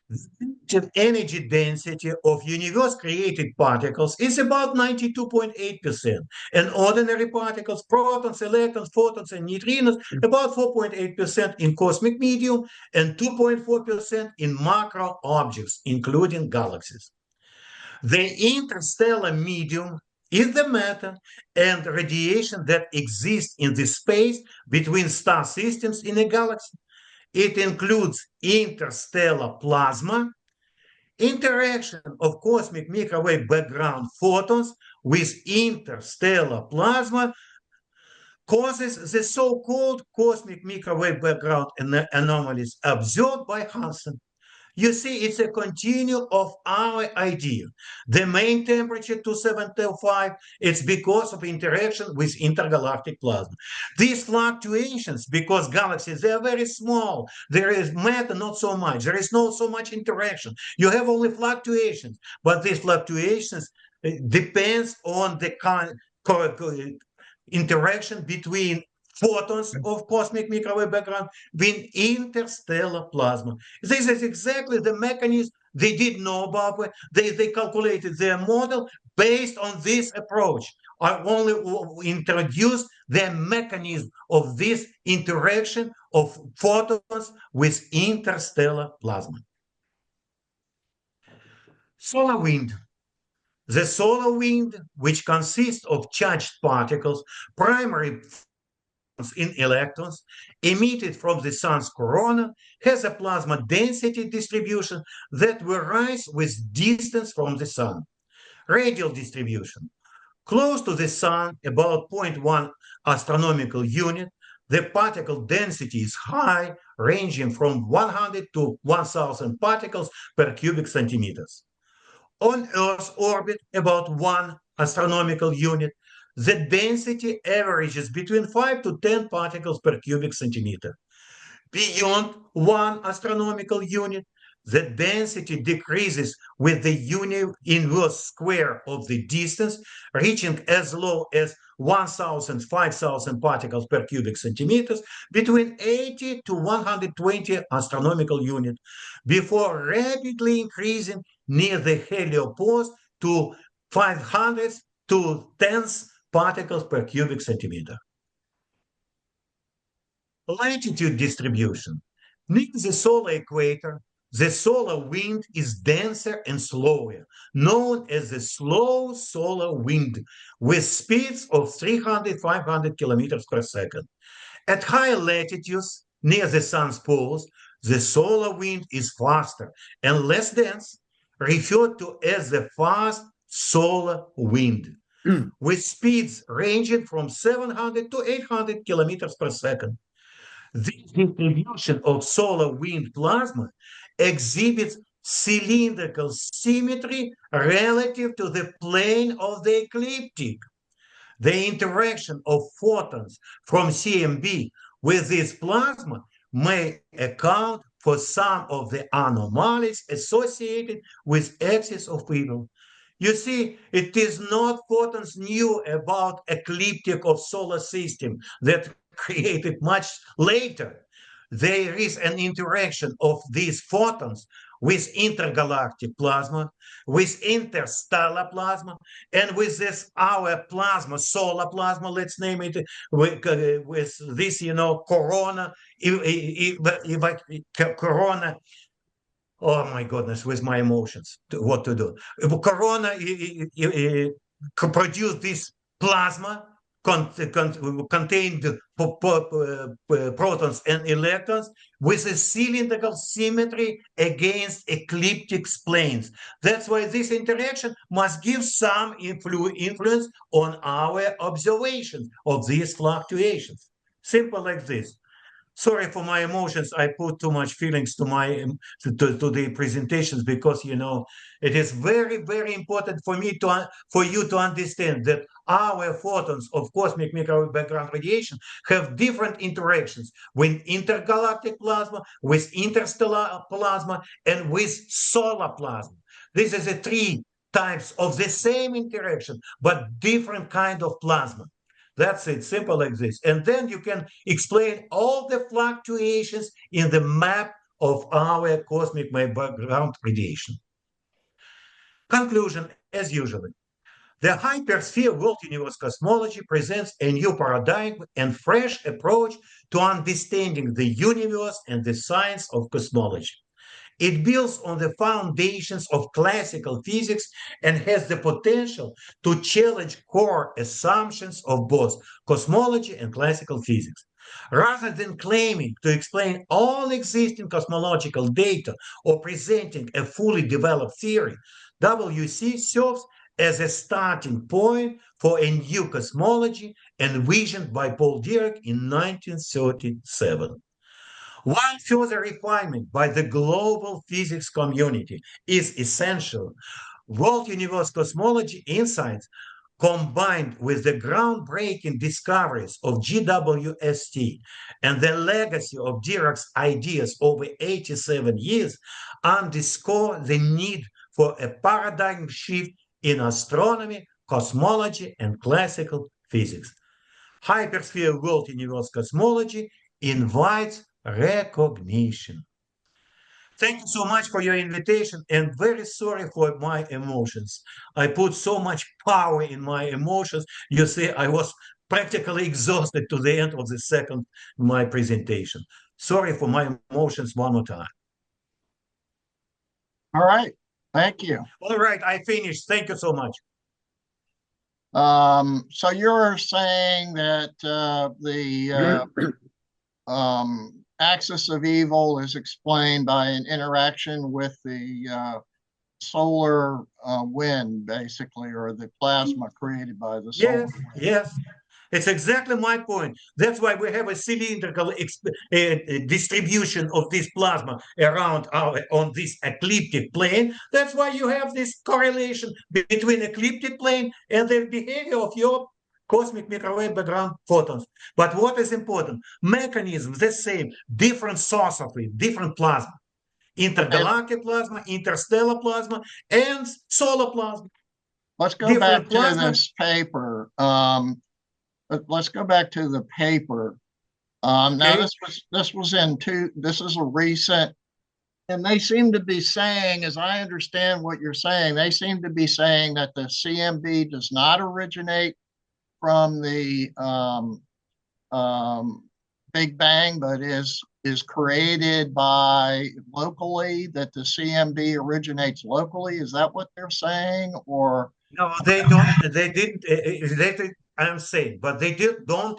The energy density of universe-created particles is about 92.8%, and ordinary particles, protons, electrons, photons, and neutrinos, about 4.8% in cosmic medium and 2.4% in macro objects, including galaxies. The interstellar medium is the matter and radiation that exists in the space between star systems in a galaxy. It includes interstellar plasma, interaction of cosmic microwave background photons with interstellar plasma causes the so-called cosmic microwave background anomalies observed by Hansen. You see, it's a continuum of our idea. The main temperature 275, it's because of interaction with intergalactic plasma. These fluctuations, because galaxies, they are very small. There is matter, not so much. There is not so much interaction. You have only fluctuations, but these fluctuations depends on the interaction between photons of cosmic microwave background with interstellar plasma. This is exactly the mechanism they didn't know about. They calculated their model based on this approach. I only introduced the mechanism of this interaction of photons with interstellar plasma. Solar wind. The solar wind, which consists of charged particles, primary in electrons emitted from the sun's corona, has a plasma density distribution that varies with distance from the sun. Radial distribution. Close to the sun, about 0.1 astronomical unit, the particle density is high, ranging from 100 to 1,000 particles per cubic centimeters. On Earth's orbit, about 1 astronomical unit, the density averages between 5 to 10 particles per cubic centimeter. Beyond 1 astronomical unit, the density decreases with the inverse square of the distance, reaching as low as 1,000, 5,000 particles per cubic centimeters, between 80 to 120 astronomical units, before rapidly increasing near the heliopause to 500 to tens particles per cubic centimeter. Latitude distribution. Near the solar equator, the solar wind is denser and slower, known as the slow solar wind, with speeds of 300-500 kilometers per second. At higher latitudes, near the sun's poles, the solar wind is faster and less dense, referred to as the fast solar wind, with speeds ranging from 700 to 800 kilometers per second. The distribution of solar wind plasma exhibits cylindrical symmetry relative to the plane of the ecliptic. The interaction of photons from CMB with this plasma may account for some of the anomalies associated with Axis of Evil. You see, it is not photons knew about ecliptic of solar system that created much later. There is an interaction of these photons with intergalactic plasma, with interstellar plasma, and with this our plasma, solar plasma, let's name it, with this, corona, corona. Oh my goodness, with my emotions, what to do? Corona produced this plasma contained protons and electrons with a cylindrical symmetry against ecliptic planes. That's why this interaction must give some influence on our observations of these fluctuations. Simple like this. Sorry for my emotions. I put too much feelings to the presentations because it is very, very important for you to understand that our photons of cosmic microwave background radiation have different interactions with intergalactic plasma, with interstellar plasma, and with solar plasma. This is the three types of the same interaction, but different kind of plasma. That's it, simple like this. And then you can explain all the fluctuations in the map of our cosmic background radiation. Conclusion, as usual. The hypersphere world universe cosmology presents a new paradigm and fresh approach to understanding the universe and the science of cosmology. It builds on the foundations of classical physics and has the potential to challenge core assumptions of both cosmology and classical physics. Rather than claiming to explain all existing cosmological data or presenting a fully developed theory, WC serves as a starting point for a new cosmology envisioned by Paul Dirac in 1937. While further refinement by the global physics community is essential, world universe cosmology insights combined with the groundbreaking discoveries of GWST and the legacy of Dirac's ideas over 87 years underscore the need for a paradigm shift in astronomy, cosmology, and classical physics. Hypersphere world universe cosmology invites recognition. Thank you so much for your invitation and very sorry for my emotions. I put so much power in my emotions. You see, I was practically exhausted to the end of the second my presentation. Sorry for my emotions one more time. All right. Thank you. All right, I finished. Thank you so much. So you're saying that the Axis of Evil is explained by an interaction with the solar wind, basically, or the plasma created by the solar Yes, wind. yes. It's exactly my point. That's why we have a cylindrical distribution of this plasma around on this ecliptic plane. That's why you have this correlation between ecliptic plane and the behavior of your cosmic microwave background photons. But what is important? Mechanism the same, different source of it, different plasma. Intergalactic plasma, interstellar plasma, and solar plasma. Let's go Different back to plasma. this paper. Let's go back to the paper. Now Okay. this was in this is a recent, and they seem to be saying, as I understand what you're saying, they seem to be saying that the CMB does not originate from the Big Bang, but is created by locally, that the CMB originates locally. Is that what they're saying? Or No, they don't. They didn't. I'm saying, but they don't,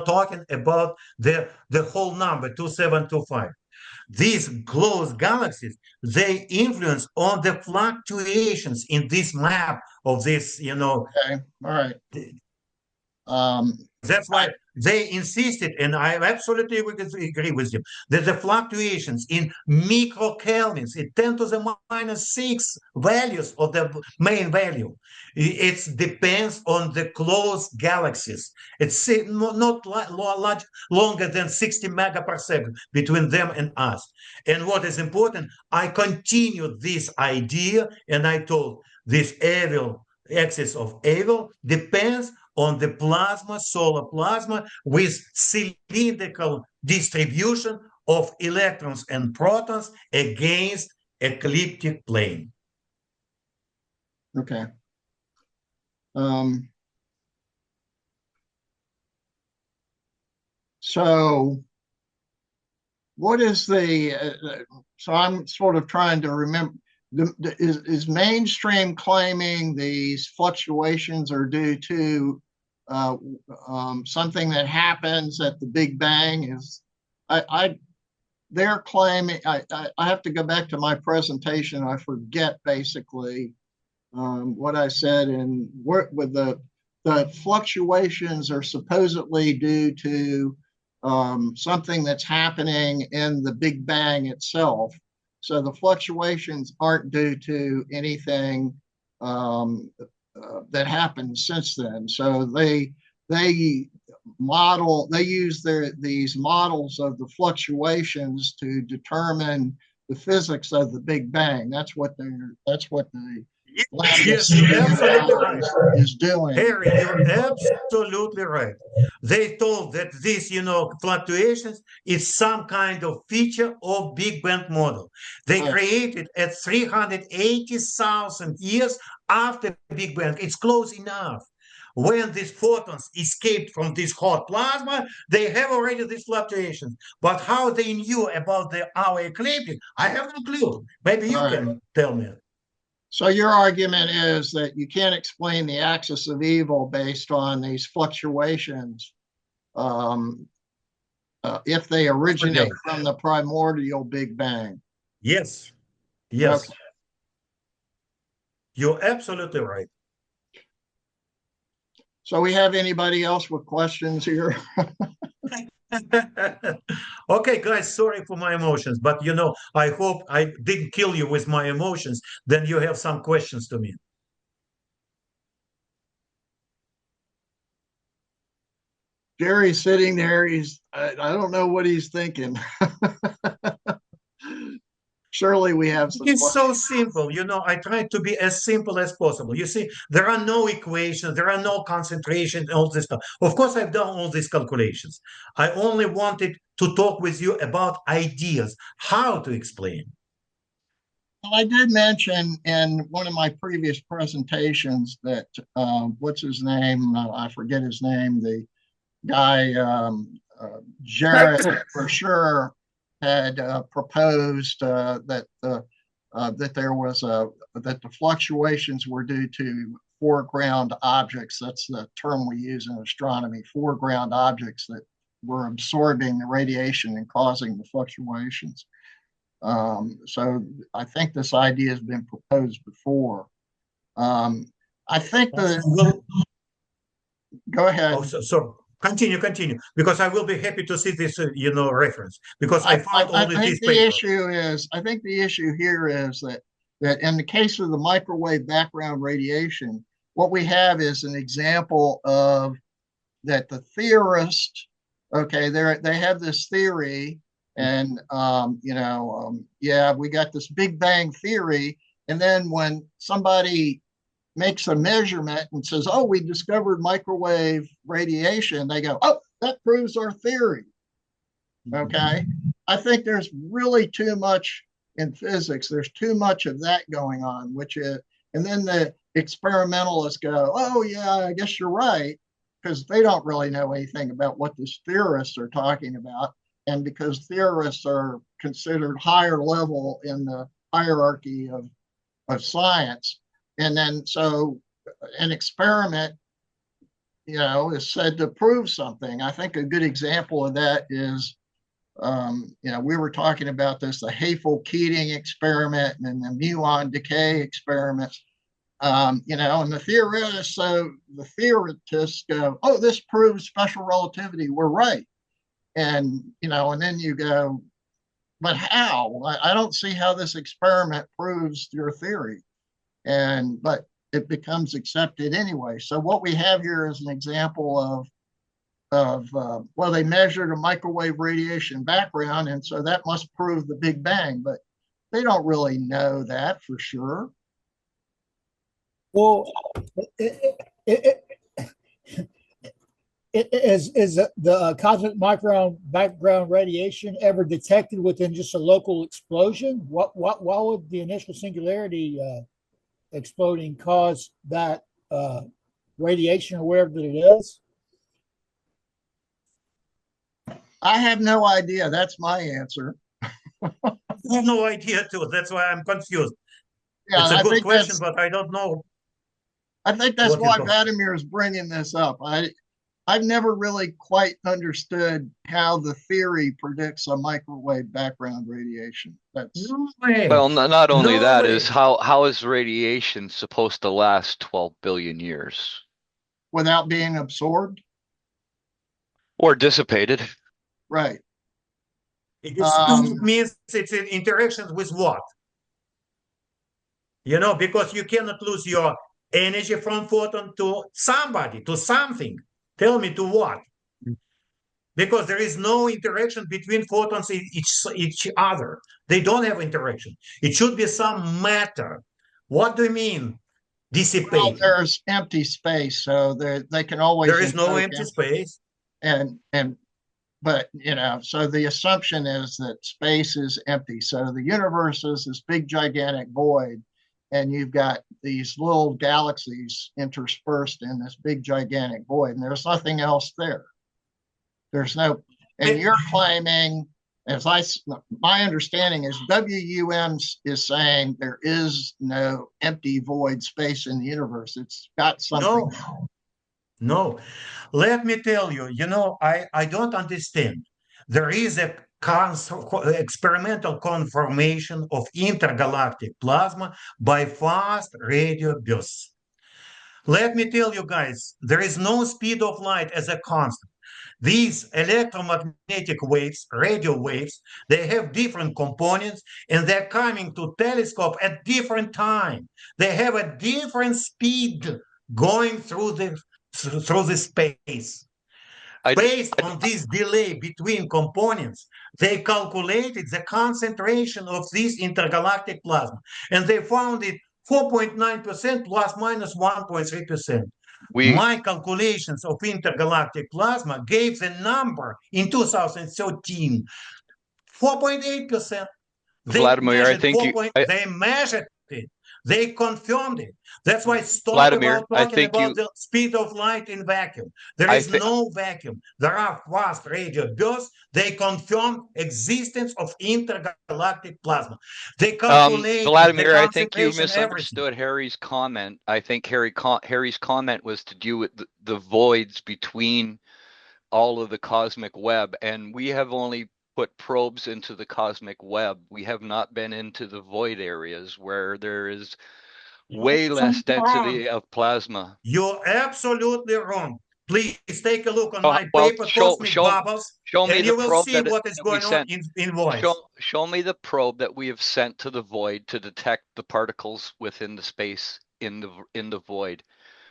talking about the whole number 2725. These close galaxies, they influence on the fluctuations in this map of this, Okay, all right. That's why they insisted, and I absolutely agree with you, that the fluctuations in microkelvins, in 10 to the minus 6 values of the main value, it depends on the close galaxies. It's not large, longer than 60 megaparsec between them and us. And what is important, I continued this idea, and I told this axis of evil depends on the plasma, solar plasma, with cylindrical distribution of electrons and protons against ecliptic plane. Okay. So what is so I'm sort of trying to remember, is mainstream claiming these fluctuations are due to something that happens at the Big Bang? They're claiming, I have to go back to my presentation. I forget basically what I said, and with the fluctuations are supposedly due to something that's happening in the Big Bang itself. So the fluctuations aren't due to anything that happened since then. So they use these models of the fluctuations to determine the physics of the Big Bang. That's what the Yes, you're absolutely right. is doing. Harry, you're absolutely right. They told that this, fluctuations is some kind of feature of Big Bang model. They created at 380,000 years after Big Bang. It's close enough. When these photons escaped from this hot plasma, they have already these fluctuations. But how they knew about our ecliptic, I have no clue. Maybe you can tell me. So your argument is that you can't explain the axis of evil based on these fluctuations if they originate from the primordial Big Bang. Yes. Yes. Okay. You're absolutely right. So we have anybody else with questions here? Okay, guys, sorry for my emotions, but I hope I didn't kill you with my emotions. Then you have some questions to me. Jerry's sitting there. I don't know what he's thinking. Surely we have some It's so questions. simple. I try to be as simple as possible. You see, there are no equations, there are no concentrations, all this stuff. Of course, I've done all these calculations. I only wanted to talk with you about ideas, how to explain. Well, I did mention in one of my previous presentations that, what's his name? I forget his name. The guy, Jared, for sure, had proposed that there was that the fluctuations were due to foreground objects. That's the term we use in astronomy, foreground objects that were absorbing the radiation and causing the fluctuations. So I think this idea has been proposed before. I think go ahead. Oh, so continue, because I will be happy to see this, reference, because I found all these papers. I think the issue here is that in the case of the microwave background radiation, what we have is an example of that the theorist, okay, they have this theory, and we got this Big Bang theory, and then when somebody makes a measurement and says, oh, we discovered microwave radiation, they go, oh, that proves our theory. Okay. I think there's really too much in physics. There's too much of that going on, and then the experimentalists go, oh, yeah, I guess you're right, because they don't really know anything about what the theorists are talking about. And because theorists are considered higher level in the hierarchy of science. And then so an experiment is said to prove something. I think a good example of that is, we were talking about this, the Haefel-Keating experiment and the muon decay experiments. And the theorists go, oh, this proves special relativity. We're right. And then you go, but how? I don't see how this experiment proves your theory. But it becomes accepted anyway. So what we have here is an example well, they measured a microwave radiation background, and so that must prove the Big Bang, but they don't really know that for sure. Well, is the cosmic background radiation ever detected within just a local explosion? Why would the initial singularity exploding cause that radiation or whatever that it is? I have no idea. That's my answer. I have no idea too. That's why I'm confused. Yeah, it's a good question, but I don't know. I think that's why Vladimir is bringing this up. I've never really quite understood how the theory predicts a microwave background radiation. That's well, not only that is how is radiation supposed to last 12 billion years without being absorbed or dissipated? Right. It means it's in interactions with what? Because you cannot lose your energy from photon to somebody, to something. Tell me to what? Because there is no interaction between photons in each other. They don't have interaction. It should be some matter. What do you mean? Dissipate. Well, there's empty space, so they can always. There is no empty space. But so the assumption is that space is empty. So the universe is this big gigantic void, and you've got these little galaxies interspersed in this big gigantic void, and there's nothing else there. There's no, and you're claiming, my understanding is WUM is saying there is no empty void space in the universe. It's got something. No. Let me tell you, I don't understand. There is a experimental conformation of intergalactic plasma by fast radio bursts. Let me tell you guys, there is no speed of light as a constant. These electromagnetic waves, radio waves, they have different components and they're coming to telescope at different time. They have a different speed going through the space. Based on this delay between components, they calculated the concentration of this intergalactic plasma, and they found it 4.9% plus minus 1.3%. My calculations of intergalactic plasma gave the number in 2013, 4.8%. Vladimir, I think they measured it. They confirmed it. That's why stop Vladimir, about talking about the speed of light in vacuum. There is no vacuum. There are fast radio bursts. They confirm existence of intergalactic plasma. They calculate Vladimir, I think you misunderstood Harry's comment. I think Harry's comment was to do with the voids between all of the cosmic web, and we have only put probes into the cosmic web. We have not been into the void areas where there is way less density of plasma. You're absolutely wrong. Please take a look on my paper, Cosmic Bubbles, and you will see what is going on in voids. Show me the probe that we have sent to the void to detect the particles within the space in the void.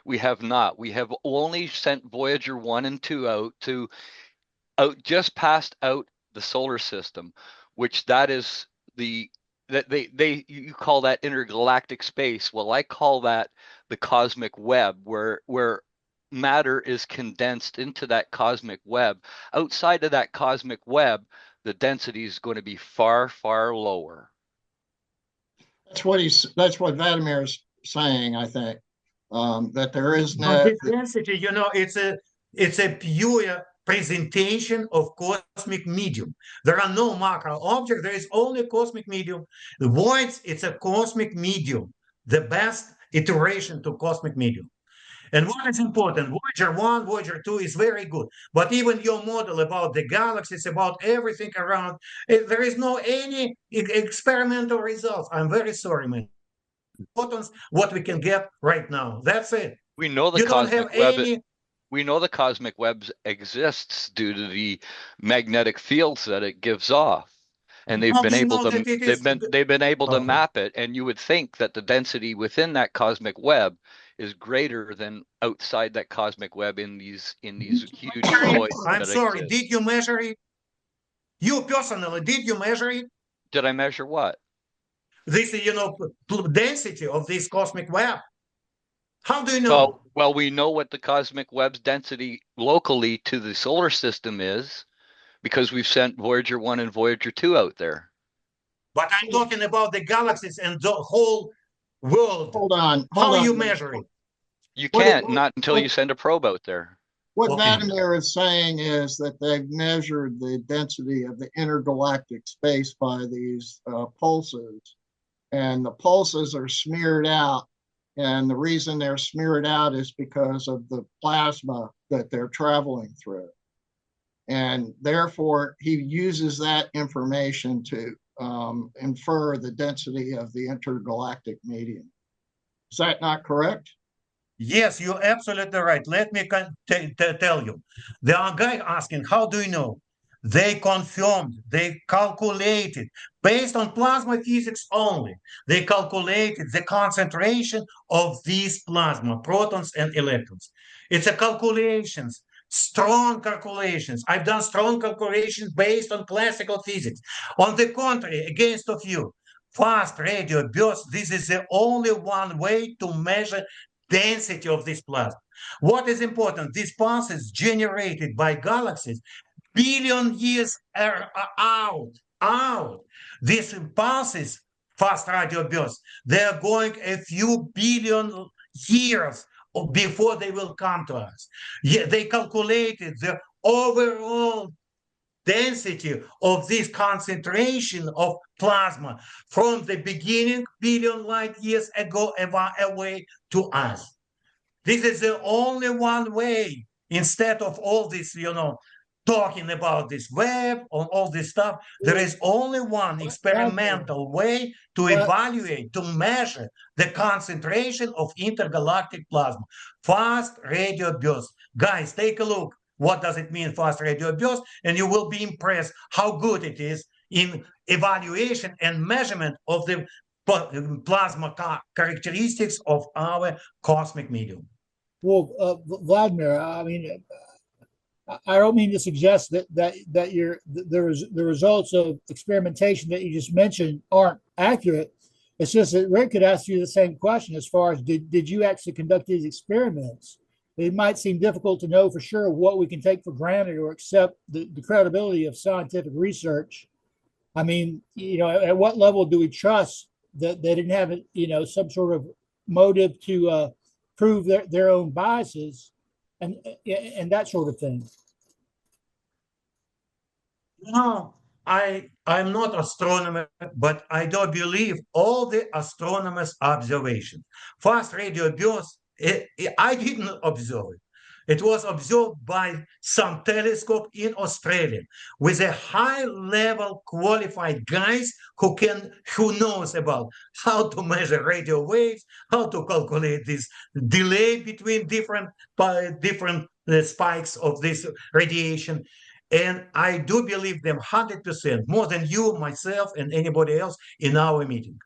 We have not. We have only sent Voyager 1 and 2 out just past out the solar system, which that is you call that intergalactic space. Well, I call that the cosmic web, where matter is condensed into that cosmic web. Outside of that cosmic web, the density is going to be far, far lower. That's what Vladimir's saying, I think. That there is no density, it's a pure presentation of cosmic medium. There are no macro objects. There is only cosmic medium. The voids, it's a cosmic medium, the best iteration to cosmic medium. And what is important, Voyager 1, Voyager 2 is very good. But even your model about the galaxies, about everything around, there is no any experimental results. I'm very sorry, man. Photons, what we can get right now. That's it. We know the You don't have cosmic web. any. We know the cosmic web exists due to the magnetic fields that it gives off, and they've Now been we able know to that it is. they've been able to Okay. map it, and you would think that the density within that cosmic web is greater than outside that cosmic web in these huge voids I'm that sorry. exist. Did you measure it? You personally, did you measure it? Did I measure what? This, density of this cosmic web. How do you know? Well, we know what the cosmic web's density locally to the solar system is because we've sent Voyager 1 and Voyager 2 out there. But I'm talking about the galaxies and the whole world. Hold on. How Hold you on. measure it? You What can't, it- not until what- you send a probe out there. What Okay. Vladimir is saying is that they've measured the density of the intergalactic space by these pulses, and the pulses are smeared out. And the reason they're smeared out is because of the plasma that they're traveling through. And therefore, he uses that information to infer the density of the intergalactic medium. Is that not correct? Yes, you're absolutely right. Let me tell you. There are guys asking, how do you know? They confirmed, they calculated, based on plasma physics only. They calculated the concentration of these plasma, protons and electrons. It's a calculations, strong calculations. I've done strong calculations based on classical physics. On the contrary, against of you, fast radio bursts, this is the only one way to measure density of this plasma. What is important? These pulses generated by galaxies billion years out. These pulses, fast radio bursts, they're going a few billion years before they will come to us. Yeah, they calculated the overall density of this concentration of plasma from the beginning billion light years ago away to us. This is the only one way, instead of all this, talking about this web or all this stuff, there is only one experimental way to evaluate, to measure the concentration of intergalactic plasma. Fast radio bursts. Guys, take a look. What does it mean, fast radio burst? And you will be impressed how good it is in evaluation and measurement of the plasma characteristics of our cosmic medium. Well, Vladimir, I mean, I don't mean to suggest that the results of experimentation that you just mentioned aren't accurate. It's just that Rick could ask you the same question as far as did you actually conduct these experiments? It might seem difficult to know for sure what we can take for granted or accept the credibility of scientific research. I mean, at what level do we trust that they didn't have, some sort of motive to prove their own biases and that sort of thing? No, I'm not astronomer, but I do believe all the astronomers' observations. Fast radio bursts, I didn't observe it. It was observed by some telescope in Australia with a high-level qualified guys who knows about how to measure radio waves, how to calculate this delay between different spikes of this radiation. And I do believe them 100%, more than you, myself, and anybody else in our meeting.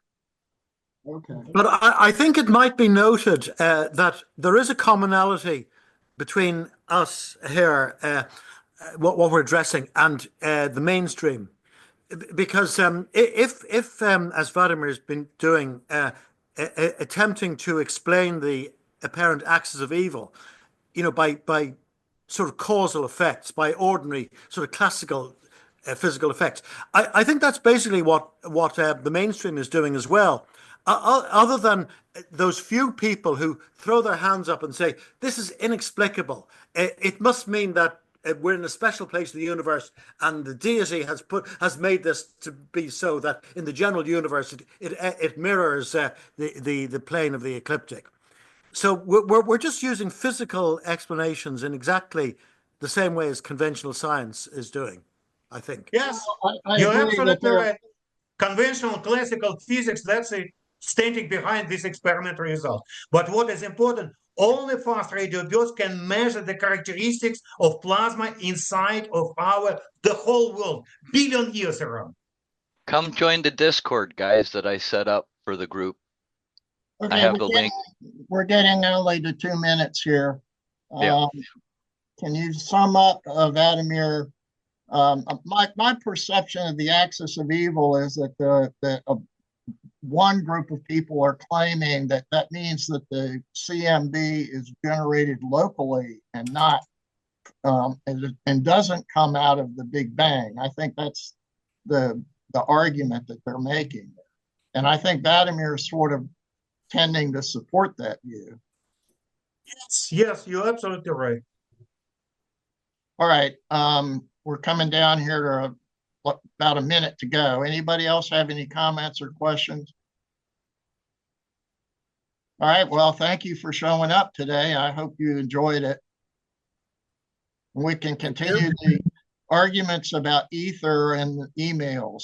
Okay. But I think it might be noted that there is a commonality between us here, what we're addressing, and the mainstream. Because if as Vladimir has been doing, attempting to explain the apparent axis of evil, by sort of causal effects, by ordinary sort of classical physical effects, I think that's basically what the mainstream is doing as well. Other than those few people who throw their hands up and say, this is inexplicable. It must mean that we're in a special place in the universe and the deity has made this to be so that in the general universe it mirrors the plane of the ecliptic. So we're just using physical explanations in exactly the same way as conventional science is doing, I think. Yes, I you're agree that absolutely right. Conventional classical physics, that's it, standing behind this experimental result. But what is important, only fast radio bursts can measure the characteristics of plasma inside of the whole world, billion years around. Come join the Discord, guys, that I set up for the group. I Okay, have the link. we're getting only to 2 minutes here. Yeah. Can you sum up, Vladimir? My perception of the axis of evil is that one group of people are claiming that that means that the CMB is generated locally and not and doesn't come out of the Big Bang. I think that's the argument that they're making, and I think Vladimir is sort of tending to support that view. Yes, you're absolutely right. All right, we're coming down here to about a minute to go. Anybody else have any comments or questions? All right, well, thank you for showing up today. I hope you enjoyed it. We can continue the arguments about ether and emails.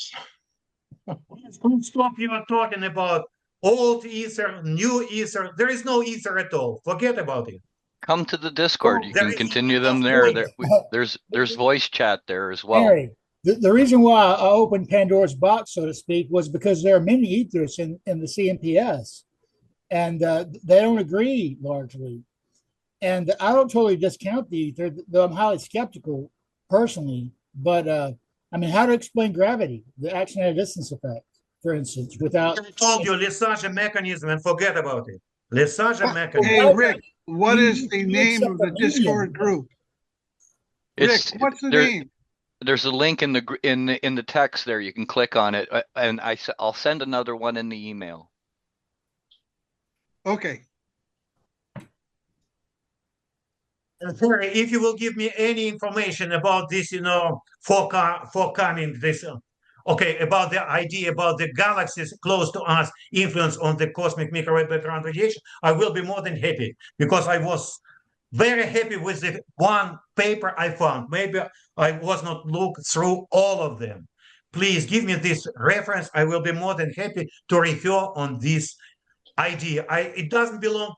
Don't stop you talking about old ether, new ether. There is no ether at all. Forget about it. Come to the Discord. You can continue them there. There's voice chat there as well. Harry, the reason why I opened Pandora's box, so to speak, was because there are many ethers in the CMPS, and they don't agree largely. And I don't totally discount the ether, though I'm highly skeptical personally. But I mean, how to explain gravity, the action at a distance effect, for instance, without. I told you, Lesage mechanism, and forget about it. Lesage mechanism. Hey, Rick, what is the name of the Discord group? Rick, what's the name? There's a link in the text there. You can click on it, and I'll send another one in the email. Okay. Harry, if you will give me any information about this, forthcoming this, about the idea about the galaxies close to us, influence on the cosmic microwave background radiation, I will be more than happy, because I was very happy with the one paper I found. Maybe I was not looked through all of them. Please give me this reference. I will be more than happy to refer on this idea. It doesn't belong